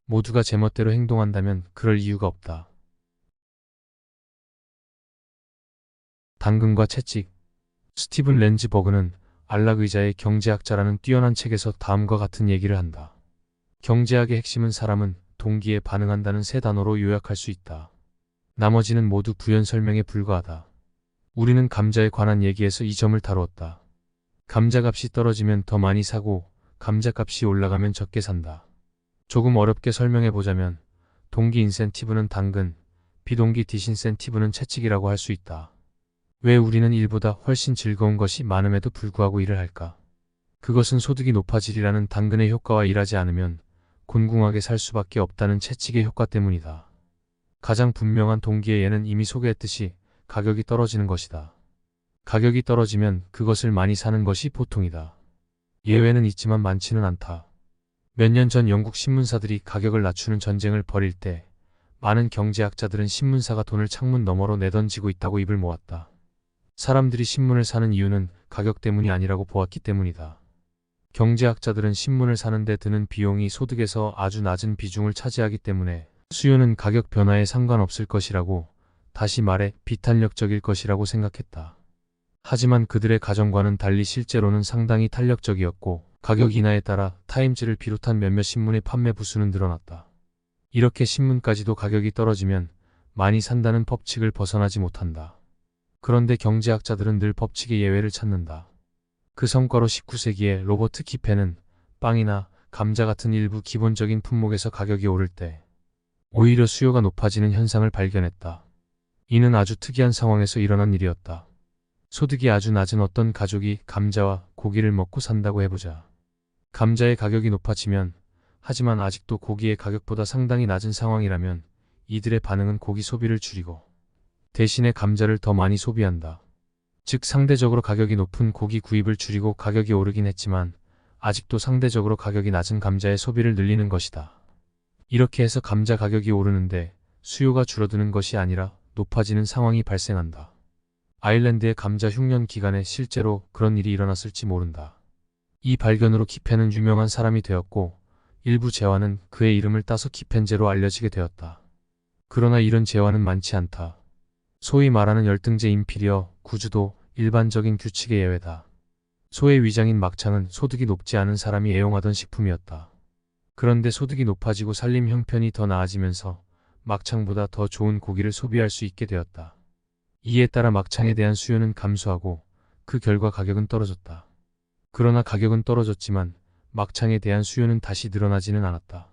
모두가 제멋대로 행동한다면 그럴 이유가 없다. 당근과 채찍. 스티븐 렌즈버그는 안락 의자의 경제학자라는 뛰어난 책에서 다음과 같은 얘기를 한다. 경제학의 핵심은 사람은 동기에 반응한다는 세 단어로 요약할 수 있다. 나머지는 모두 부연 설명에 불과하다. 우리는 감자에 관한 얘기에서 이 점을 다루었다. 감자값이 떨어지면 더 많이 사고 감자값이 올라가면 적게 산다. 조금 어렵게 설명해보자면 동기 인센티브는 당근, 비동기 디신센티브는 채찍이라고 할 수 있다. 왜 우리는 일보다 훨씬 즐거운 것이 많음에도 불구하고 일을 할까? 그것은 소득이 높아지리라는 당근의 효과와 일하지 않으면 곤궁하게 살 수밖에 없다는 채찍의 효과 때문이다. 가장 분명한 동기의 예는 이미 소개했듯이 가격이 떨어지는 것이다. 가격이 떨어지면 그것을 많이 사는 것이 보통이다. 예외는 있지만 많지는 않다. 몇 년 전 영국 신문사들이 가격을 낮추는 전쟁을 벌일 때 많은 경제학자들은 신문사가 돈을 창문 너머로 내던지고 있다고 입을 모았다. 사람들이 신문을 사는 이유는 가격 때문이 아니라고 보았기 때문이다. 경제학자들은 신문을 사는데 드는 비용이 소득에서 아주 낮은 비중을 차지하기 때문에 수요는 가격 변화에 상관없을 것이라고, 다시 말해 비탄력적일 것이라고 생각했다. 하지만 그들의 가정과는 달리 실제로는 상당히 탄력적이었고 가격 인하에 따라 타임즈를 비롯한 몇몇 신문의 판매 부수는 늘어났다. 이렇게 신문까지도 가격이 떨어지면 많이 산다는 법칙을 벗어나지 못한다. 그런데 경제학자들은 늘 법칙의 예외를 찾는다. 그 성과로 19세기에 로버트 키페는 빵이나 감자 같은 일부 기본적인 품목에서 가격이 오를 때 오히려 수요가 높아지는 현상을 발견했다. 이는 아주 특이한 상황에서 일어난 일이었다. 소득이 아주 낮은 어떤 가족이 감자와 고기를 먹고 산다고 해보자. 감자의 가격이 높아지면, 하지만 아직도 고기의 가격보다 상당히 낮은 상황이라면 이들의 반응은 고기 소비를 줄이고 대신에 감자를 더 많이 소비한다. 즉 상대적으로 가격이 높은 고기 구입을 줄이고 가격이 오르긴 했지만 아직도 상대적으로 가격이 낮은 감자의 소비를 늘리는 것이다. 이렇게 해서 감자 가격이 오르는데 수요가 줄어드는 것이 아니라 높아지는 상황이 발생한다. 아일랜드의 감자 흉년 기간에 실제로 그런 일이 일어났을지 모른다. 이 발견으로 키펜은 유명한 사람이 되었고 일부 재화는 그의 이름을 따서 키펜제로 알려지게 되었다. 그러나 이런 재화는 많지 않다. 소위 말하는 열등제 인피리어 구주도 일반적인 규칙의 예외다. 소의 위장인 막창은 소득이 높지 않은 사람이 애용하던 식품이었다. 그런데 소득이 높아지고 살림 형편이 더 나아지면서 막창보다 더 좋은 고기를 소비할 수 있게 되었다. 이에 따라 막창에 대한 수요는 감소하고 그 결과 가격은 떨어졌다. 그러나 가격은 떨어졌지만 막창에 대한 수요는 다시 늘어나지는 않았다.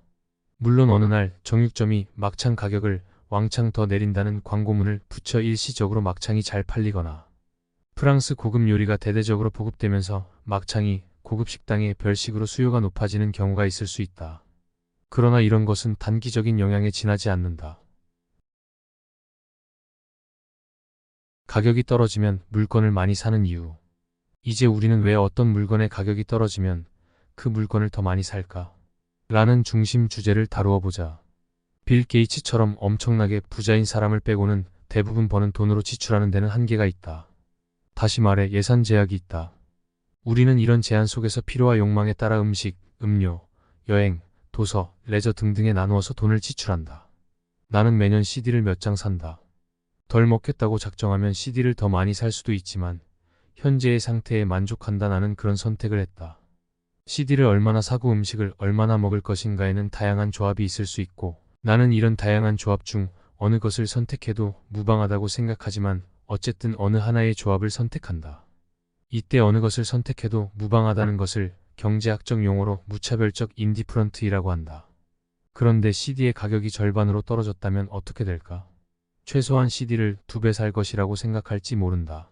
물론 어느 날 정육점이 막창 가격을 왕창 더 내린다는 광고문을 붙여 일시적으로 막창이 잘 팔리거나 프랑스 고급 요리가 대대적으로 보급되면서 막창이 고급 식당의 별식으로 수요가 높아지는 경우가 있을 수 있다. 그러나 이런 것은 단기적인 영향에 지나지 않는다. 가격이 떨어지면 물건을 많이 사는 이유. 이제 우리는 왜 어떤 물건의 가격이 떨어지면 그 물건을 더 많이 살까? 라는 중심 주제를 다루어 보자. 빌 게이츠처럼 엄청나게 부자인 사람을 빼고는 대부분 버는 돈으로 지출하는 데는 한계가 있다. 다시 말해 예산 제약이 있다. 우리는 이런 제한 속에서 필요와 욕망에 따라 음식, 음료, 여행, 도서, 레저 등등에 나누어서 돈을 지출한다. 나는 매년 CD를 몇 장 산다. 덜 먹겠다고 작정하면 CD를 더 많이 살 수도 있지만 현재의 상태에 만족한다. 나는 그런 선택을 했다. CD를 얼마나 사고 음식을 얼마나 먹을 것인가에는 다양한 조합이 있을 수 있고 나는 이런 다양한 조합 중 어느 것을 선택해도 무방하다고 생각하지만 어쨌든 어느 하나의 조합을 선택한다. 이때 어느 것을 선택해도 무방하다는 것을 경제학적 용어로 무차별적 인디프런트이라고 한다. 그런데 CD의 가격이 절반으로 떨어졌다면 어떻게 될까? 최소한 CD를 2배 살 것이라고 생각할지 모른다.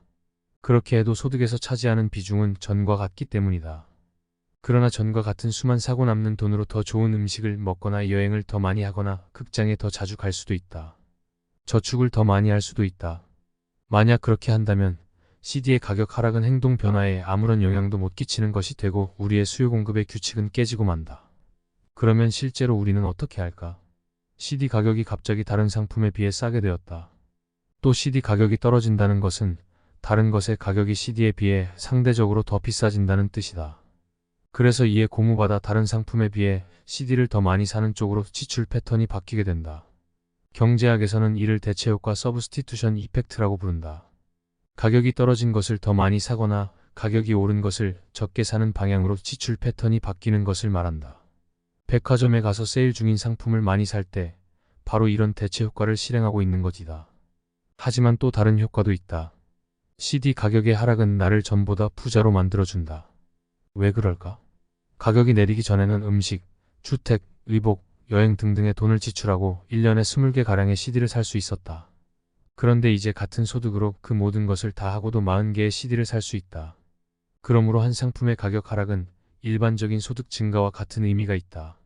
그렇게 해도 소득에서 차지하는 비중은 전과 같기 때문이다. 그러나 전과 같은 수만 사고 남는 돈으로 더 좋은 음식을 먹거나 여행을 더 많이 하거나 극장에 더 자주 갈 수도 있다. 저축을 더 많이 할 수도 있다. 만약 그렇게 한다면 CD의 가격 하락은 행동 변화에 아무런 영향도 못 끼치는 것이 되고 우리의 수요 공급의 규칙은 깨지고 만다. 그러면 실제로 우리는 어떻게 할까? CD 가격이 갑자기 다른 상품에 비해 싸게 되었다. 또 CD 가격이 떨어진다는 것은 다른 것의 가격이 CD에 비해 상대적으로 더 비싸진다는 뜻이다. 그래서 이에 고무받아 다른 상품에 비해 CD를 더 많이 사는 쪽으로 지출 패턴이 바뀌게 된다. 경제학에서는 이를 대체효과 서브스티투션 이펙트라고 부른다. 가격이 떨어진 것을 더 많이 사거나 가격이 오른 것을 적게 사는 방향으로 지출 패턴이 바뀌는 것을 말한다. 백화점에 가서 세일 중인 상품을 많이 살 때 바로 이런 대체 효과를 실행하고 있는 것이다. 하지만 또 다른 효과도 있다. CD 가격의 하락은 나를 전보다 부자로 만들어준다. 왜 그럴까? 가격이 내리기 전에는 음식, 주택, 의복, 여행 등등에 돈을 지출하고 1년에 20개가량의 CD를 살 수 있었다. 그런데 이제 같은 소득으로 그 모든 것을 다 하고도 40개의 CD를 살 수 있다. 그러므로 한 상품의 가격 하락은 일반적인 소득 증가와 같은 의미가 있다.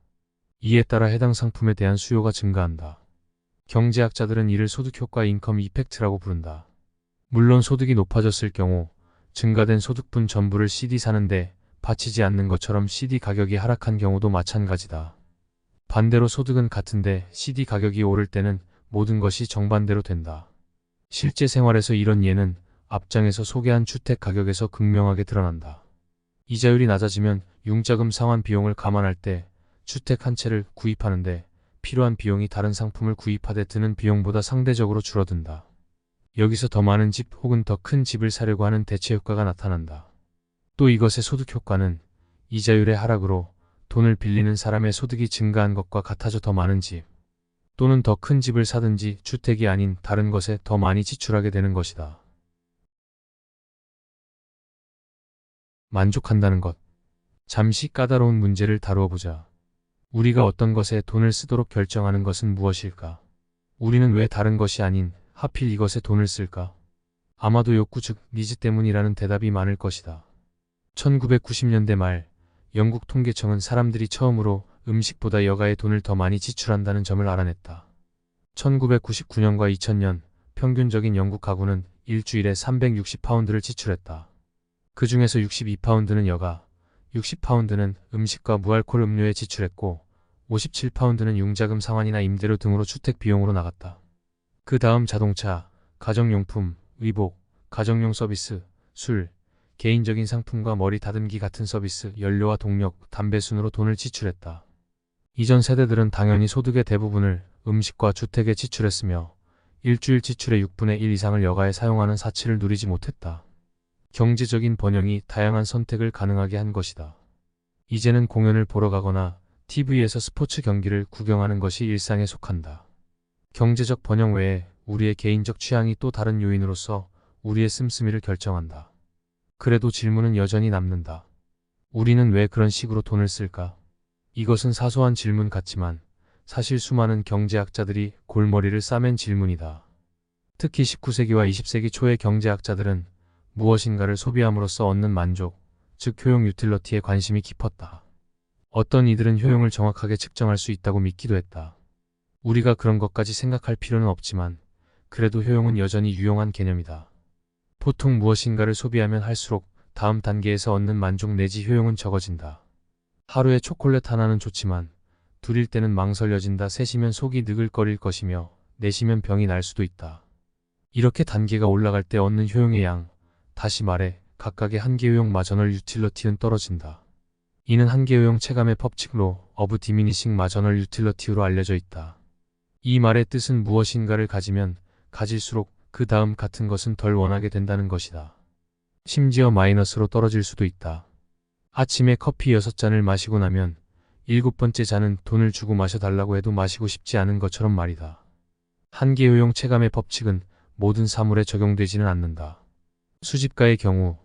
이에 따라 해당 상품에 대한 수요가 증가한다. 경제학자들은 이를 소득효과 인컴 이펙트라고 부른다. 물론 소득이 높아졌을 경우 증가된 소득분 전부를 CD 사는데 바치지 않는 것처럼 CD 가격이 하락한 경우도 마찬가지다. 반대로 소득은 같은데 CD 가격이 오를 때는 모든 것이 정반대로 된다. 실제 생활에서 이런 예는 앞장에서 소개한 주택 가격에서 극명하게 드러난다. 이자율이 낮아지면 융자금 상환 비용을 감안할 때 주택 한 채를 구입하는데 필요한 비용이 다른 상품을 구입하되 드는 비용보다 상대적으로 줄어든다. 여기서 더 많은 집 혹은 더 큰 집을 사려고 하는 대체 효과가 나타난다. 또 이것의 소득 효과는 이자율의 하락으로 돈을 빌리는 사람의 소득이 증가한 것과 같아져 더 많은 집 또는 더 큰 집을 사든지 주택이 아닌 다른 것에 더 많이 지출하게 되는 것이다. 만족한다는 것. 잠시 까다로운 문제를 다루어 보자. 우리가 어떤 것에 돈을 쓰도록 결정하는 것은 무엇일까? 우리는 왜 다른 것이 아닌 하필 이것에 돈을 쓸까? 아마도 욕구 즉 니즈 때문이라는 대답이 많을 것이다. 1990년대 말 영국 통계청은 사람들이 처음으로 음식보다 여가에 돈을 더 많이 지출한다는 점을 알아냈다. 1999년과 2000년 평균적인 영국 가구는 일주일에 360파운드를 지출했다. 그 중에서 62파운드는 여가, 60파운드는 음식과 무알콜 음료에 지출했고 57파운드는 융자금 상환이나 임대료 등으로 주택 비용으로 나갔다. 그 다음 자동차, 가정용품, 의복, 가정용 서비스, 술, 개인적인 상품과 머리 다듬기 같은 서비스, 연료와 동력, 담배 순으로 돈을 지출했다. 이전 세대들은 당연히 소득의 대부분을 음식과 주택에 지출했으며 일주일 지출의 6분의 1 이상을 여가에 사용하는 사치를 누리지 못했다. 경제적인 번영이 다양한 선택을 가능하게 한 것이다. 이제는 공연을 보러 가거나 TV에서 스포츠 경기를 구경하는 것이 일상에 속한다. 경제적 번영 외에 우리의 개인적 취향이 또 다른 요인으로서 우리의 씀씀이를 결정한다. 그래도 질문은 여전히 남는다. 우리는 왜 그런 식으로 돈을 쓸까? 이것은 사소한 질문 같지만 사실 수많은 경제학자들이 골머리를 싸맨 질문이다. 특히 19세기와 20세기 초의 경제학자들은 무엇인가를 소비함으로써 얻는 만족, 즉 효용 유틸러티에 관심이 깊었다. 어떤 이들은 효용을 정확하게 측정할 수 있다고 믿기도 했다. 우리가 그런 것까지 생각할 필요는 없지만 그래도 효용은 여전히 유용한 개념이다. 보통 무엇인가를 소비하면 할수록 다음 단계에서 얻는 만족 내지 효용은 적어진다. 하루에 초콜릿 하나는 좋지만 둘일 때는 망설여진다. 셋이면 속이 느글거릴 것이며 넷이면 병이 날 수도 있다. 이렇게 단계가 올라갈 때 얻는 효용의 양, 다시 말해 각각의 한계 효용 마저널 유틸러티는 떨어진다. 이는 한계 효용 체감의 법칙로 of diminishing marginal utility로 알려져 있다. 이 말의 뜻은 무엇인가를 가지면 가질수록 그 다음 같은 것은 덜 원하게 된다는 것이다. 심지어 마이너스로 떨어질 수도 있다. 아침에 커피 6잔을 마시고 나면 7번째 잔은 돈을 주고 마셔달라고 해도 마시고 싶지 않은 것처럼 말이다. 한계 효용 체감의 법칙은 모든 사물에 적용되지는 않는다. 수집가의 경우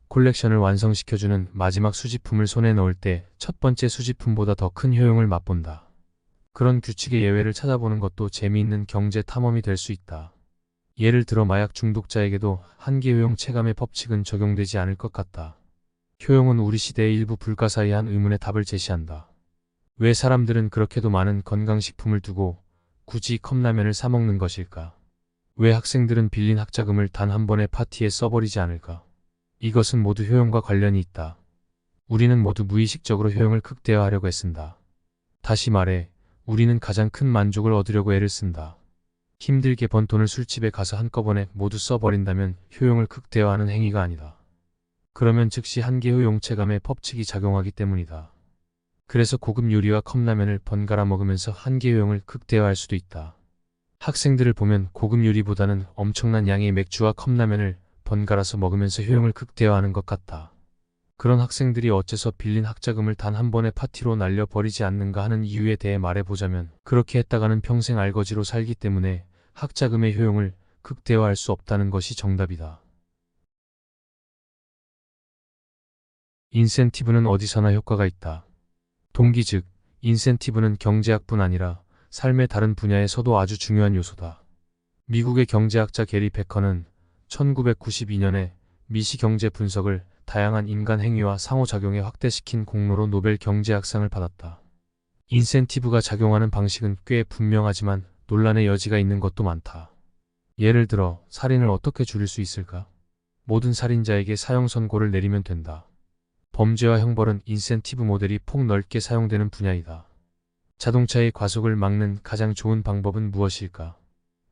콜렉션을 완성시켜주는 마지막 수집품을 손에 넣을 때 첫 번째 수집품보다 더 큰 효용을 맛본다. 그런 규칙의 예외를 찾아보는 것도 재미있는 경제 탐험이 될 수 있다. 예를 들어 마약 중독자에게도 한계 효용 체감의 법칙은 적용되지 않을 것 같다. 효용은 우리 시대의 일부 불가사의한 의문의 답을 제시한다. 왜 사람들은 그렇게도 많은 건강식품을 두고 굳이 컵라면을 사 먹는 것일까? 왜 학생들은 빌린 학자금을 단 한 번의 파티에 써버리지 않을까? 이것은 모두 효용과 관련이 있다. 우리는 모두 무의식적으로 효용을 극대화하려고 애쓴다. 다시 말해, 우리는 가장 큰 만족을 얻으려고 애를 쓴다. 힘들게 번 돈을 술집에 가서 한꺼번에 모두 써버린다면 효용을 극대화하는 행위가 아니다. 그러면 즉시 한계 효용 체감의 법칙이 작용하기 때문이다. 그래서 고급 요리와 컵라면을 번갈아 먹으면서 한계 효용을 극대화할 수도 있다. 학생들을 보면 고급 요리보다는 엄청난 양의 맥주와 컵라면을 번갈아서 먹으면서 효용을 극대화하는 것 같다. 그런 학생들이 어째서 빌린 학자금을 단 한 번의 파티로 날려버리지 않는가 하는 이유에 대해 말해보자면 그렇게 했다가는 평생 알거지로 살기 때문에 학자금의 효용을 극대화할 수 없다는 것이 정답이다. 인센티브는 어디서나 효과가 있다. 동기 즉 인센티브는 경제학뿐 아니라 삶의 다른 분야에서도 아주 중요한 요소다. 미국의 경제학자 게리 베커는 1992년에 미시 경제 분석을 다양한 인간 행위와 상호작용에 확대시킨 공로로 노벨 경제학상을 받았다. 인센티브가 작용하는 방식은 꽤 분명하지만 논란의 여지가 있는 것도 많다. 예를 들어 살인을 어떻게 줄일 수 있을까? 모든 살인자에게 사형 선고를 내리면 된다. 범죄와 형벌은 인센티브 모델이 폭넓게 사용되는 분야이다. 자동차의 과속을 막는 가장 좋은 방법은 무엇일까?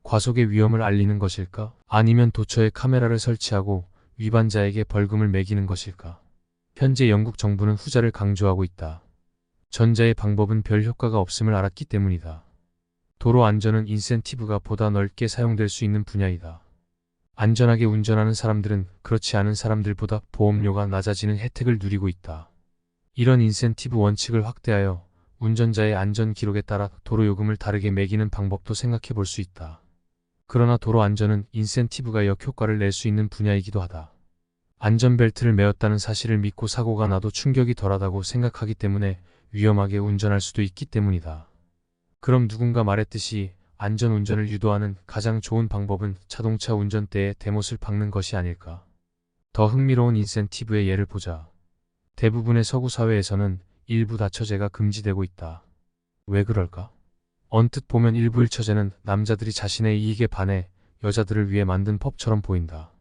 과속의 위험을 알리는 것일까? 아니면 도처에 카메라를 설치하고 위반자에게 벌금을 매기는 것일까? 현재 영국 정부는 후자를 강조하고 있다. 전자의 방법은 별 효과가 없음을 알았기 때문이다. 도로 안전은 인센티브가 보다 넓게 사용될 수 있는 분야이다. 안전하게 운전하는 사람들은 그렇지 않은 사람들보다 보험료가 낮아지는 혜택을 누리고 있다. 이런 인센티브 원칙을 확대하여 운전자의 안전 기록에 따라 도로 요금을 다르게 매기는 방법도 생각해 볼 수 있다. 그러나 도로 안전은 인센티브가 역효과를 낼 수 있는 분야이기도 하다. 안전벨트를 매었다는 사실을 믿고 사고가 나도 충격이 덜하다고 생각하기 때문에 위험하게 운전할 수도 있기 때문이다. 그럼 누군가 말했듯이 안전운전을 유도하는 가장 좋은 방법은 자동차 운전대에 대못을 박는 것이 아닐까. 더 흥미로운 인센티브의 예를 보자. 대부분의 서구 사회에서는 일부 다처제가 금지되고 있다. 왜 그럴까? 언뜻 보면 일부 일처제는 남자들이 자신의 이익에 반해 여자들을 위해 만든 법처럼 보인다.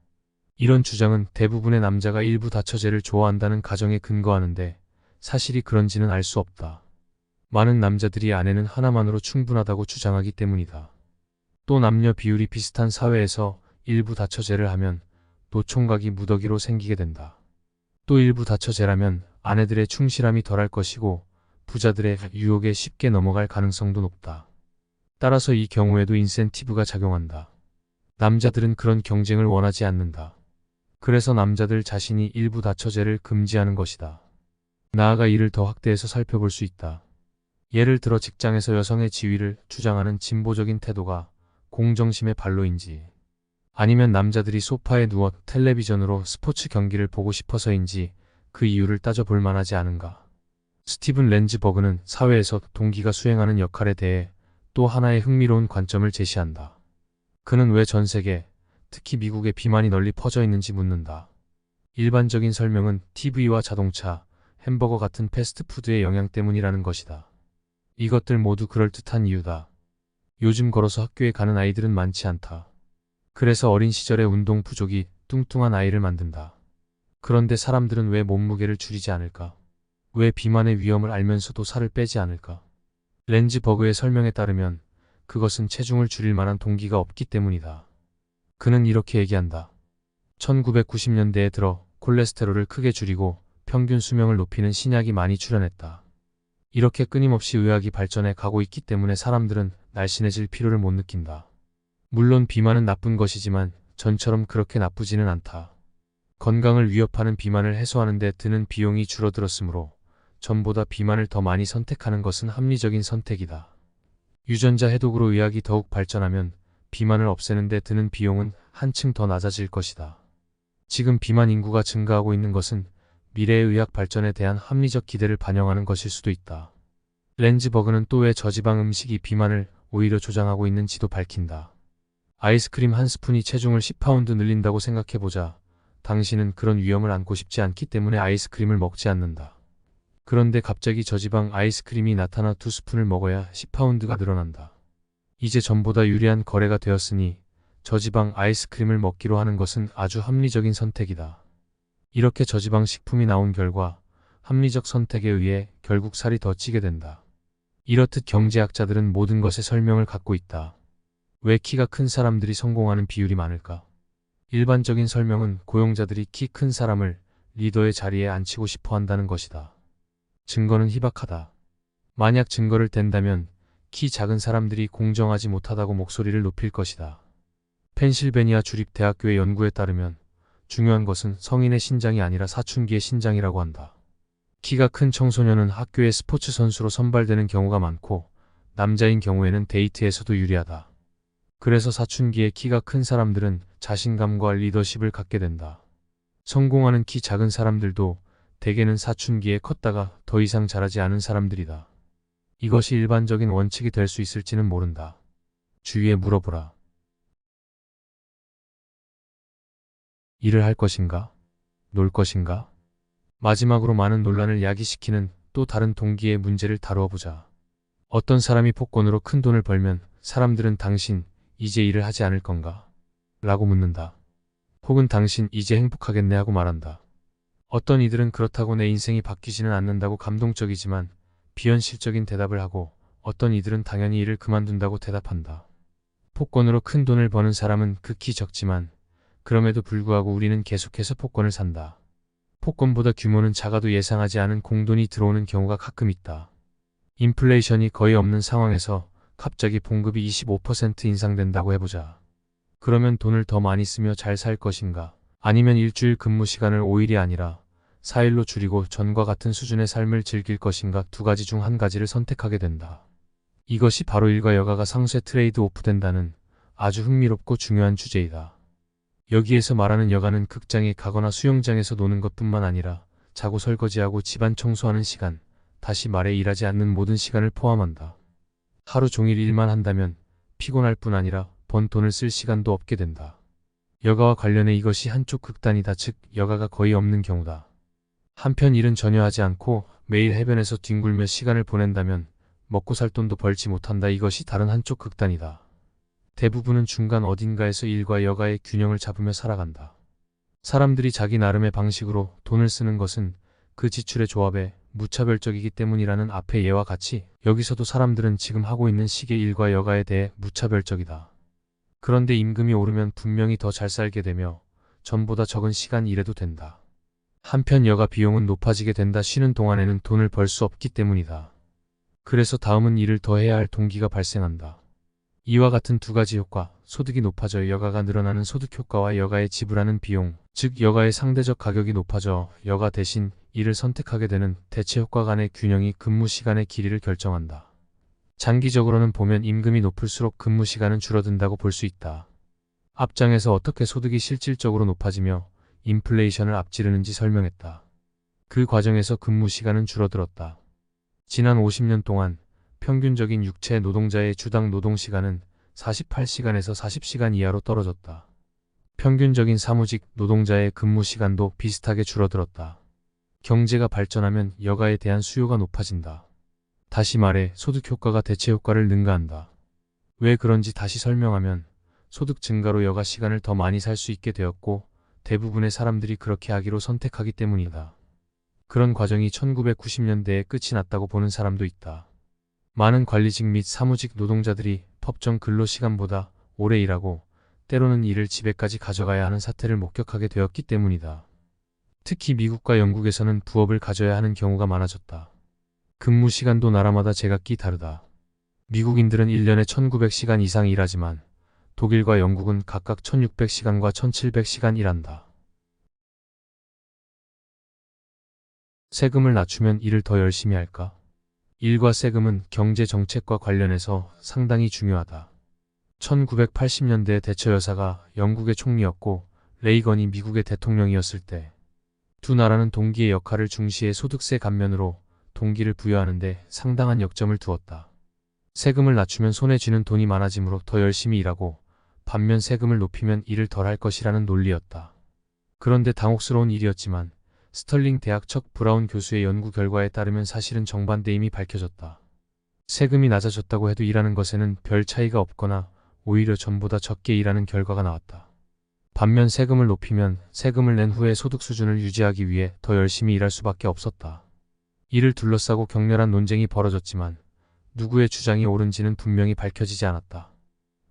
이런 주장은 대부분의 남자가 일부 다처제를 좋아한다는 가정에 근거하는데 사실이 그런지는 알 수 없다. 많은 남자들이 아내는 하나만으로 충분하다고 주장하기 때문이다. 또 남녀 비율이 비슷한 사회에서 일부 다처제를 하면 노총각이 무더기로 생기게 된다. 또 일부 다처제라면 아내들의 충실함이 덜할 것이고 부자들의 유혹에 쉽게 넘어갈 가능성도 높다. 따라서 이 경우에도 인센티브가 작용한다. 남자들은 그런 경쟁을 원하지 않는다. 그래서 남자들 자신이 일부 다처제를 금지하는 것이다. 나아가 이를 더 확대해서 살펴볼 수 있다. 예를 들어 직장에서 여성의 지위를 주장하는 진보적인 태도가 공정심의 발로인지, 아니면 남자들이 소파에 누워 텔레비전으로 스포츠 경기를 보고 싶어서인지 그 이유를 따져볼 만하지 않은가. 스티븐 렌즈버그는 사회에서 동기가 수행하는 역할에 대해 또 하나의 흥미로운 관점을 제시한다. 그는 왜 전 세계, 특히 미국에 비만이 널리 퍼져 있는지 묻는다. 일반적인 설명은 TV와 자동차, 햄버거 같은 패스트푸드의 영향 때문이라는 것이다. 이것들 모두 그럴듯한 이유다. 요즘 걸어서 학교에 가는 아이들은 많지 않다. 그래서 어린 시절의 운동 부족이 뚱뚱한 아이를 만든다. 그런데 사람들은 왜 몸무게를 줄이지 않을까? 왜 비만의 위험을 알면서도 살을 빼지 않을까? 렌즈버그의 설명에 따르면 그것은 체중을 줄일 만한 동기가 없기 때문이다. 그는 이렇게 얘기한다. 1990년대에 들어 콜레스테롤을 크게 줄이고 평균 수명을 높이는 신약이 많이 출현했다. 이렇게 끊임없이 의학이 발전해 가고 있기 때문에 사람들은 날씬해질 필요를 못 느낀다. 물론 비만은 나쁜 것이지만 전처럼 그렇게 나쁘지는 않다. 건강을 위협하는 비만을 해소하는 데 드는 비용이 줄어들었으므로 전보다 비만을 더 많이 선택하는 것은 합리적인 선택이다. 유전자 해독으로 의학이 더욱 발전하면 비만을 없애는 데 드는 비용은 한층 더 낮아질 것이다. 지금 비만 인구가 증가하고 있는 것은 미래의 의학 발전에 대한 합리적 기대를 반영하는 것일 수도 있다. 렌즈버그는 또 왜 저지방 음식이 비만을 오히려 조장하고 있는지도 밝힌다. 아이스크림 한 스푼이 체중을 10파운드 늘린다고 생각해보자. 당신은 그런 위험을 안고 싶지 않기 때문에 아이스크림을 먹지 않는다. 그런데 갑자기 저지방 아이스크림이 나타나 2스푼을 먹어야 10파운드가 늘어난다. 이제 전보다 유리한 거래가 되었으니 저지방 아이스크림을 먹기로 하는 것은 아주 합리적인 선택이다. 이렇게 저지방 식품이 나온 결과 합리적 선택에 의해 결국 살이 더 찌게 된다. 이렇듯 경제학자들은 모든 것에 설명을 갖고 있다. 왜 키가 큰 사람들이 성공하는 비율이 많을까? 일반적인 설명은 고용자들이 키 큰 사람을 리더의 자리에 앉히고 싶어 한다는 것이다. 증거는 희박하다. 만약 증거를 댄다면 키 작은 사람들이 공정하지 못하다고 목소리를 높일 것이다. 펜실베니아 주립대학교의 연구에 따르면 중요한 것은 성인의 신장이 아니라 사춘기의 신장이라고 한다. 키가 큰 청소년은 학교의 스포츠 선수로 선발되는 경우가 많고 남자인 경우에는 데이트에서도 유리하다. 그래서 사춘기에 키가 큰 사람들은 자신감과 리더십을 갖게 된다. 성공하는 키 작은 사람들도 대개는 사춘기에 컸다가 더 이상 자라지 않은 사람들이다. 이것이 일반적인 원칙이 될 수 있을지는 모른다. 주위에 물어보라. 일을 할 것인가? 놀 것인가? 마지막으로 많은 논란을 야기시키는 또 다른 동기의 문제를 다루어 보자. 어떤 사람이 복권으로 큰 돈을 벌면 사람들은 당신 이제 일을 하지 않을 건가? 라고 묻는다. 혹은 당신 이제 행복하겠네 하고 말한다. 어떤 이들은 그렇다고 내 인생이 바뀌지는 않는다고 감동적이지만 비현실적인 대답을 하고 어떤 이들은 당연히 일을 그만둔다고 대답한다. 복권으로 큰 돈을 버는 사람은 극히 적지만 그럼에도 불구하고 우리는 계속해서 복권을 산다. 복권보다 규모는 작아도 예상하지 않은 공돈이 들어오는 경우가 가끔 있다. 인플레이션이 거의 없는 상황에서 갑자기 봉급이 25% 인상된다고 해보자. 그러면 돈을 더 많이 쓰며 잘 살 것인가? 아니면 일주일 근무 시간을 5일이 아니라 4일로 줄이고 전과 같은 수준의 삶을 즐길 것인가? 두 가지 중 한 가지를 선택하게 된다. 이것이 바로 일과 여가가 상쇄 트레이드 오프 된다는 아주 흥미롭고 중요한 주제이다. 여기에서 말하는 여가는 극장에 가거나 수영장에서 노는 것뿐만 아니라 자고 설거지하고 집안 청소하는 시간, 다시 말해 일하지 않는 모든 시간을 포함한다. 하루 종일 일만 한다면 피곤할 뿐 아니라 번 돈을 쓸 시간도 없게 된다. 여가와 관련해 이것이 한쪽 극단이다. 즉 여가가 거의 없는 경우다. 한편 일은 전혀 하지 않고 매일 해변에서 뒹굴며 시간을 보낸다면 먹고 살 돈도 벌지 못한다. 이것이 다른 한쪽 극단이다. 대부분은 중간 어딘가에서 일과 여가의 균형을 잡으며 살아간다. 사람들이 자기 나름의 방식으로 돈을 쓰는 것은 그 지출의 조합에 무차별적이기 때문이라는 앞의 예와 같이 여기서도 사람들은 지금 하고 있는 식의 일과 여가에 대해 무차별적이다. 그런데 임금이 오르면 분명히 더 잘 살게 되며 전보다 적은 시간 일해도 된다. 한편 여가 비용은 높아지게 된다. 쉬는 동안에는 돈을 벌 수 없기 때문이다. 그래서 다음은 일을 더 해야 할 동기가 발생한다. 이와 같은 두 가지 효과, 소득이 높아져 여가가 늘어나는 소득 효과와 여가에 지불하는 비용, 즉 여가의 상대적 가격이 높아져 여가 대신 일을 선택하게 되는 대체 효과 간의 균형이 근무 시간의 길이를 결정한다. 장기적으로는 보면 임금이 높을수록 근무 시간은 줄어든다고 볼 수 있다. 앞장에서 어떻게 소득이 실질적으로 높아지며 인플레이션을 앞지르는지 설명했다. 그 과정에서 근무 시간은 줄어들었다. 지난 50년 동안 평균적인 육체 노동자의 주당 노동시간은 48시간에서 40시간 이하로 떨어졌다. 평균적인 사무직 노동자의 근무 시간도 비슷하게 줄어들었다. 경제가 발전하면 여가에 대한 수요가 높아진다. 다시 말해 소득 효과가 대체 효과를 능가한다. 왜 그런지 다시 설명하면 소득 증가로 여가 시간을 더 많이 살 수 있게 되었고 대부분의 사람들이 그렇게 하기로 선택하기 때문이다. 그런 과정이 1990년대에 끝이 났다고 보는 사람도 있다. 많은 관리직 및 사무직 노동자들이 법정 근로시간보다 오래 일하고 때로는 일을 집에까지 가져가야 하는 사태를 목격하게 되었기 때문이다. 특히 미국과 영국에서는 부업을 가져야 하는 경우가 많아졌다. 근무 시간도 나라마다 제각기 다르다. 미국인들은 1년에 1900시간 이상 일하지만 독일과 영국은 각각 1600시간과 1700시간 일한다. 세금을 낮추면 일을 더 열심히 할까? 일과 세금은 경제 정책과 관련해서 상당히 중요하다. 1980년대 대처 여사가 영국의 총리였고 레이건이 미국의 대통령이었을 때 두 나라는 동기의 역할을 중시해 소득세 감면으로 동기를 부여하는데 상당한 역점을 두었다. 세금을 낮추면 손에 쥐는 돈이 많아지므로 더 열심히 일하고 반면 세금을 높이면 일을 덜 할 것이라는 논리였다. 그런데 당혹스러운 일이었지만 스털링 대학 척 브라운 교수의 연구 결과에 따르면 사실은 정반대임이 밝혀졌다. 세금이 낮아졌다고 해도 일하는 것에는 별 차이가 없거나 오히려 전보다 적게 일하는 결과가 나왔다. 반면 세금을 높이면 세금을 낸 후에 소득 수준을 유지하기 위해 더 열심히 일할 수밖에 없었다. 이를 둘러싸고 격렬한 논쟁이 벌어졌지만 누구의 주장이 옳은지는 분명히 밝혀지지 않았다.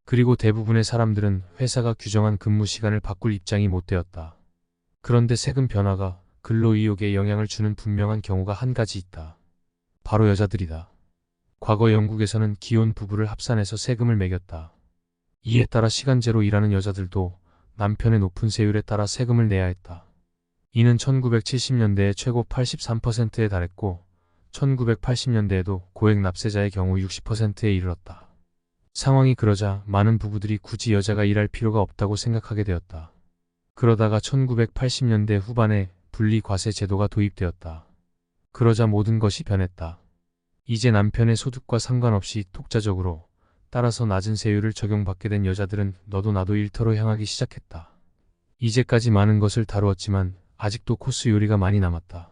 그리고 대부분의 사람들은 회사가 규정한 근무 시간을 바꿀 입장이 못 되었다. 그런데 세금 변화가 근로의욕에 영향을 주는 분명한 경우가 한 가지 있다. 바로 여자들이다. 과거 영국에서는 기혼 부부를 합산해서 세금을 매겼다. 이에 따라 시간제로 일하는 여자들도 남편의 높은 세율에 따라 세금을 내야 했다. 이는 1970년대에 최고 83%에 달했고 1980년대에도 고액 납세자의 경우 60%에 이르렀다. 상황이 그러자 많은 부부들이 굳이 여자가 일할 필요가 없다고 생각하게 되었다. 그러다가 1980년대 후반에 분리과세 제도가 도입되었다. 그러자 모든 것이 변했다. 이제 남편의 소득과 상관없이 독자적으로 따라서 낮은 세율을 적용받게 된 여자들은 너도 나도 일터로 향하기 시작했다. 이제까지 많은 것을 다루었지만 아직도 코스 요리가 많이 남았다.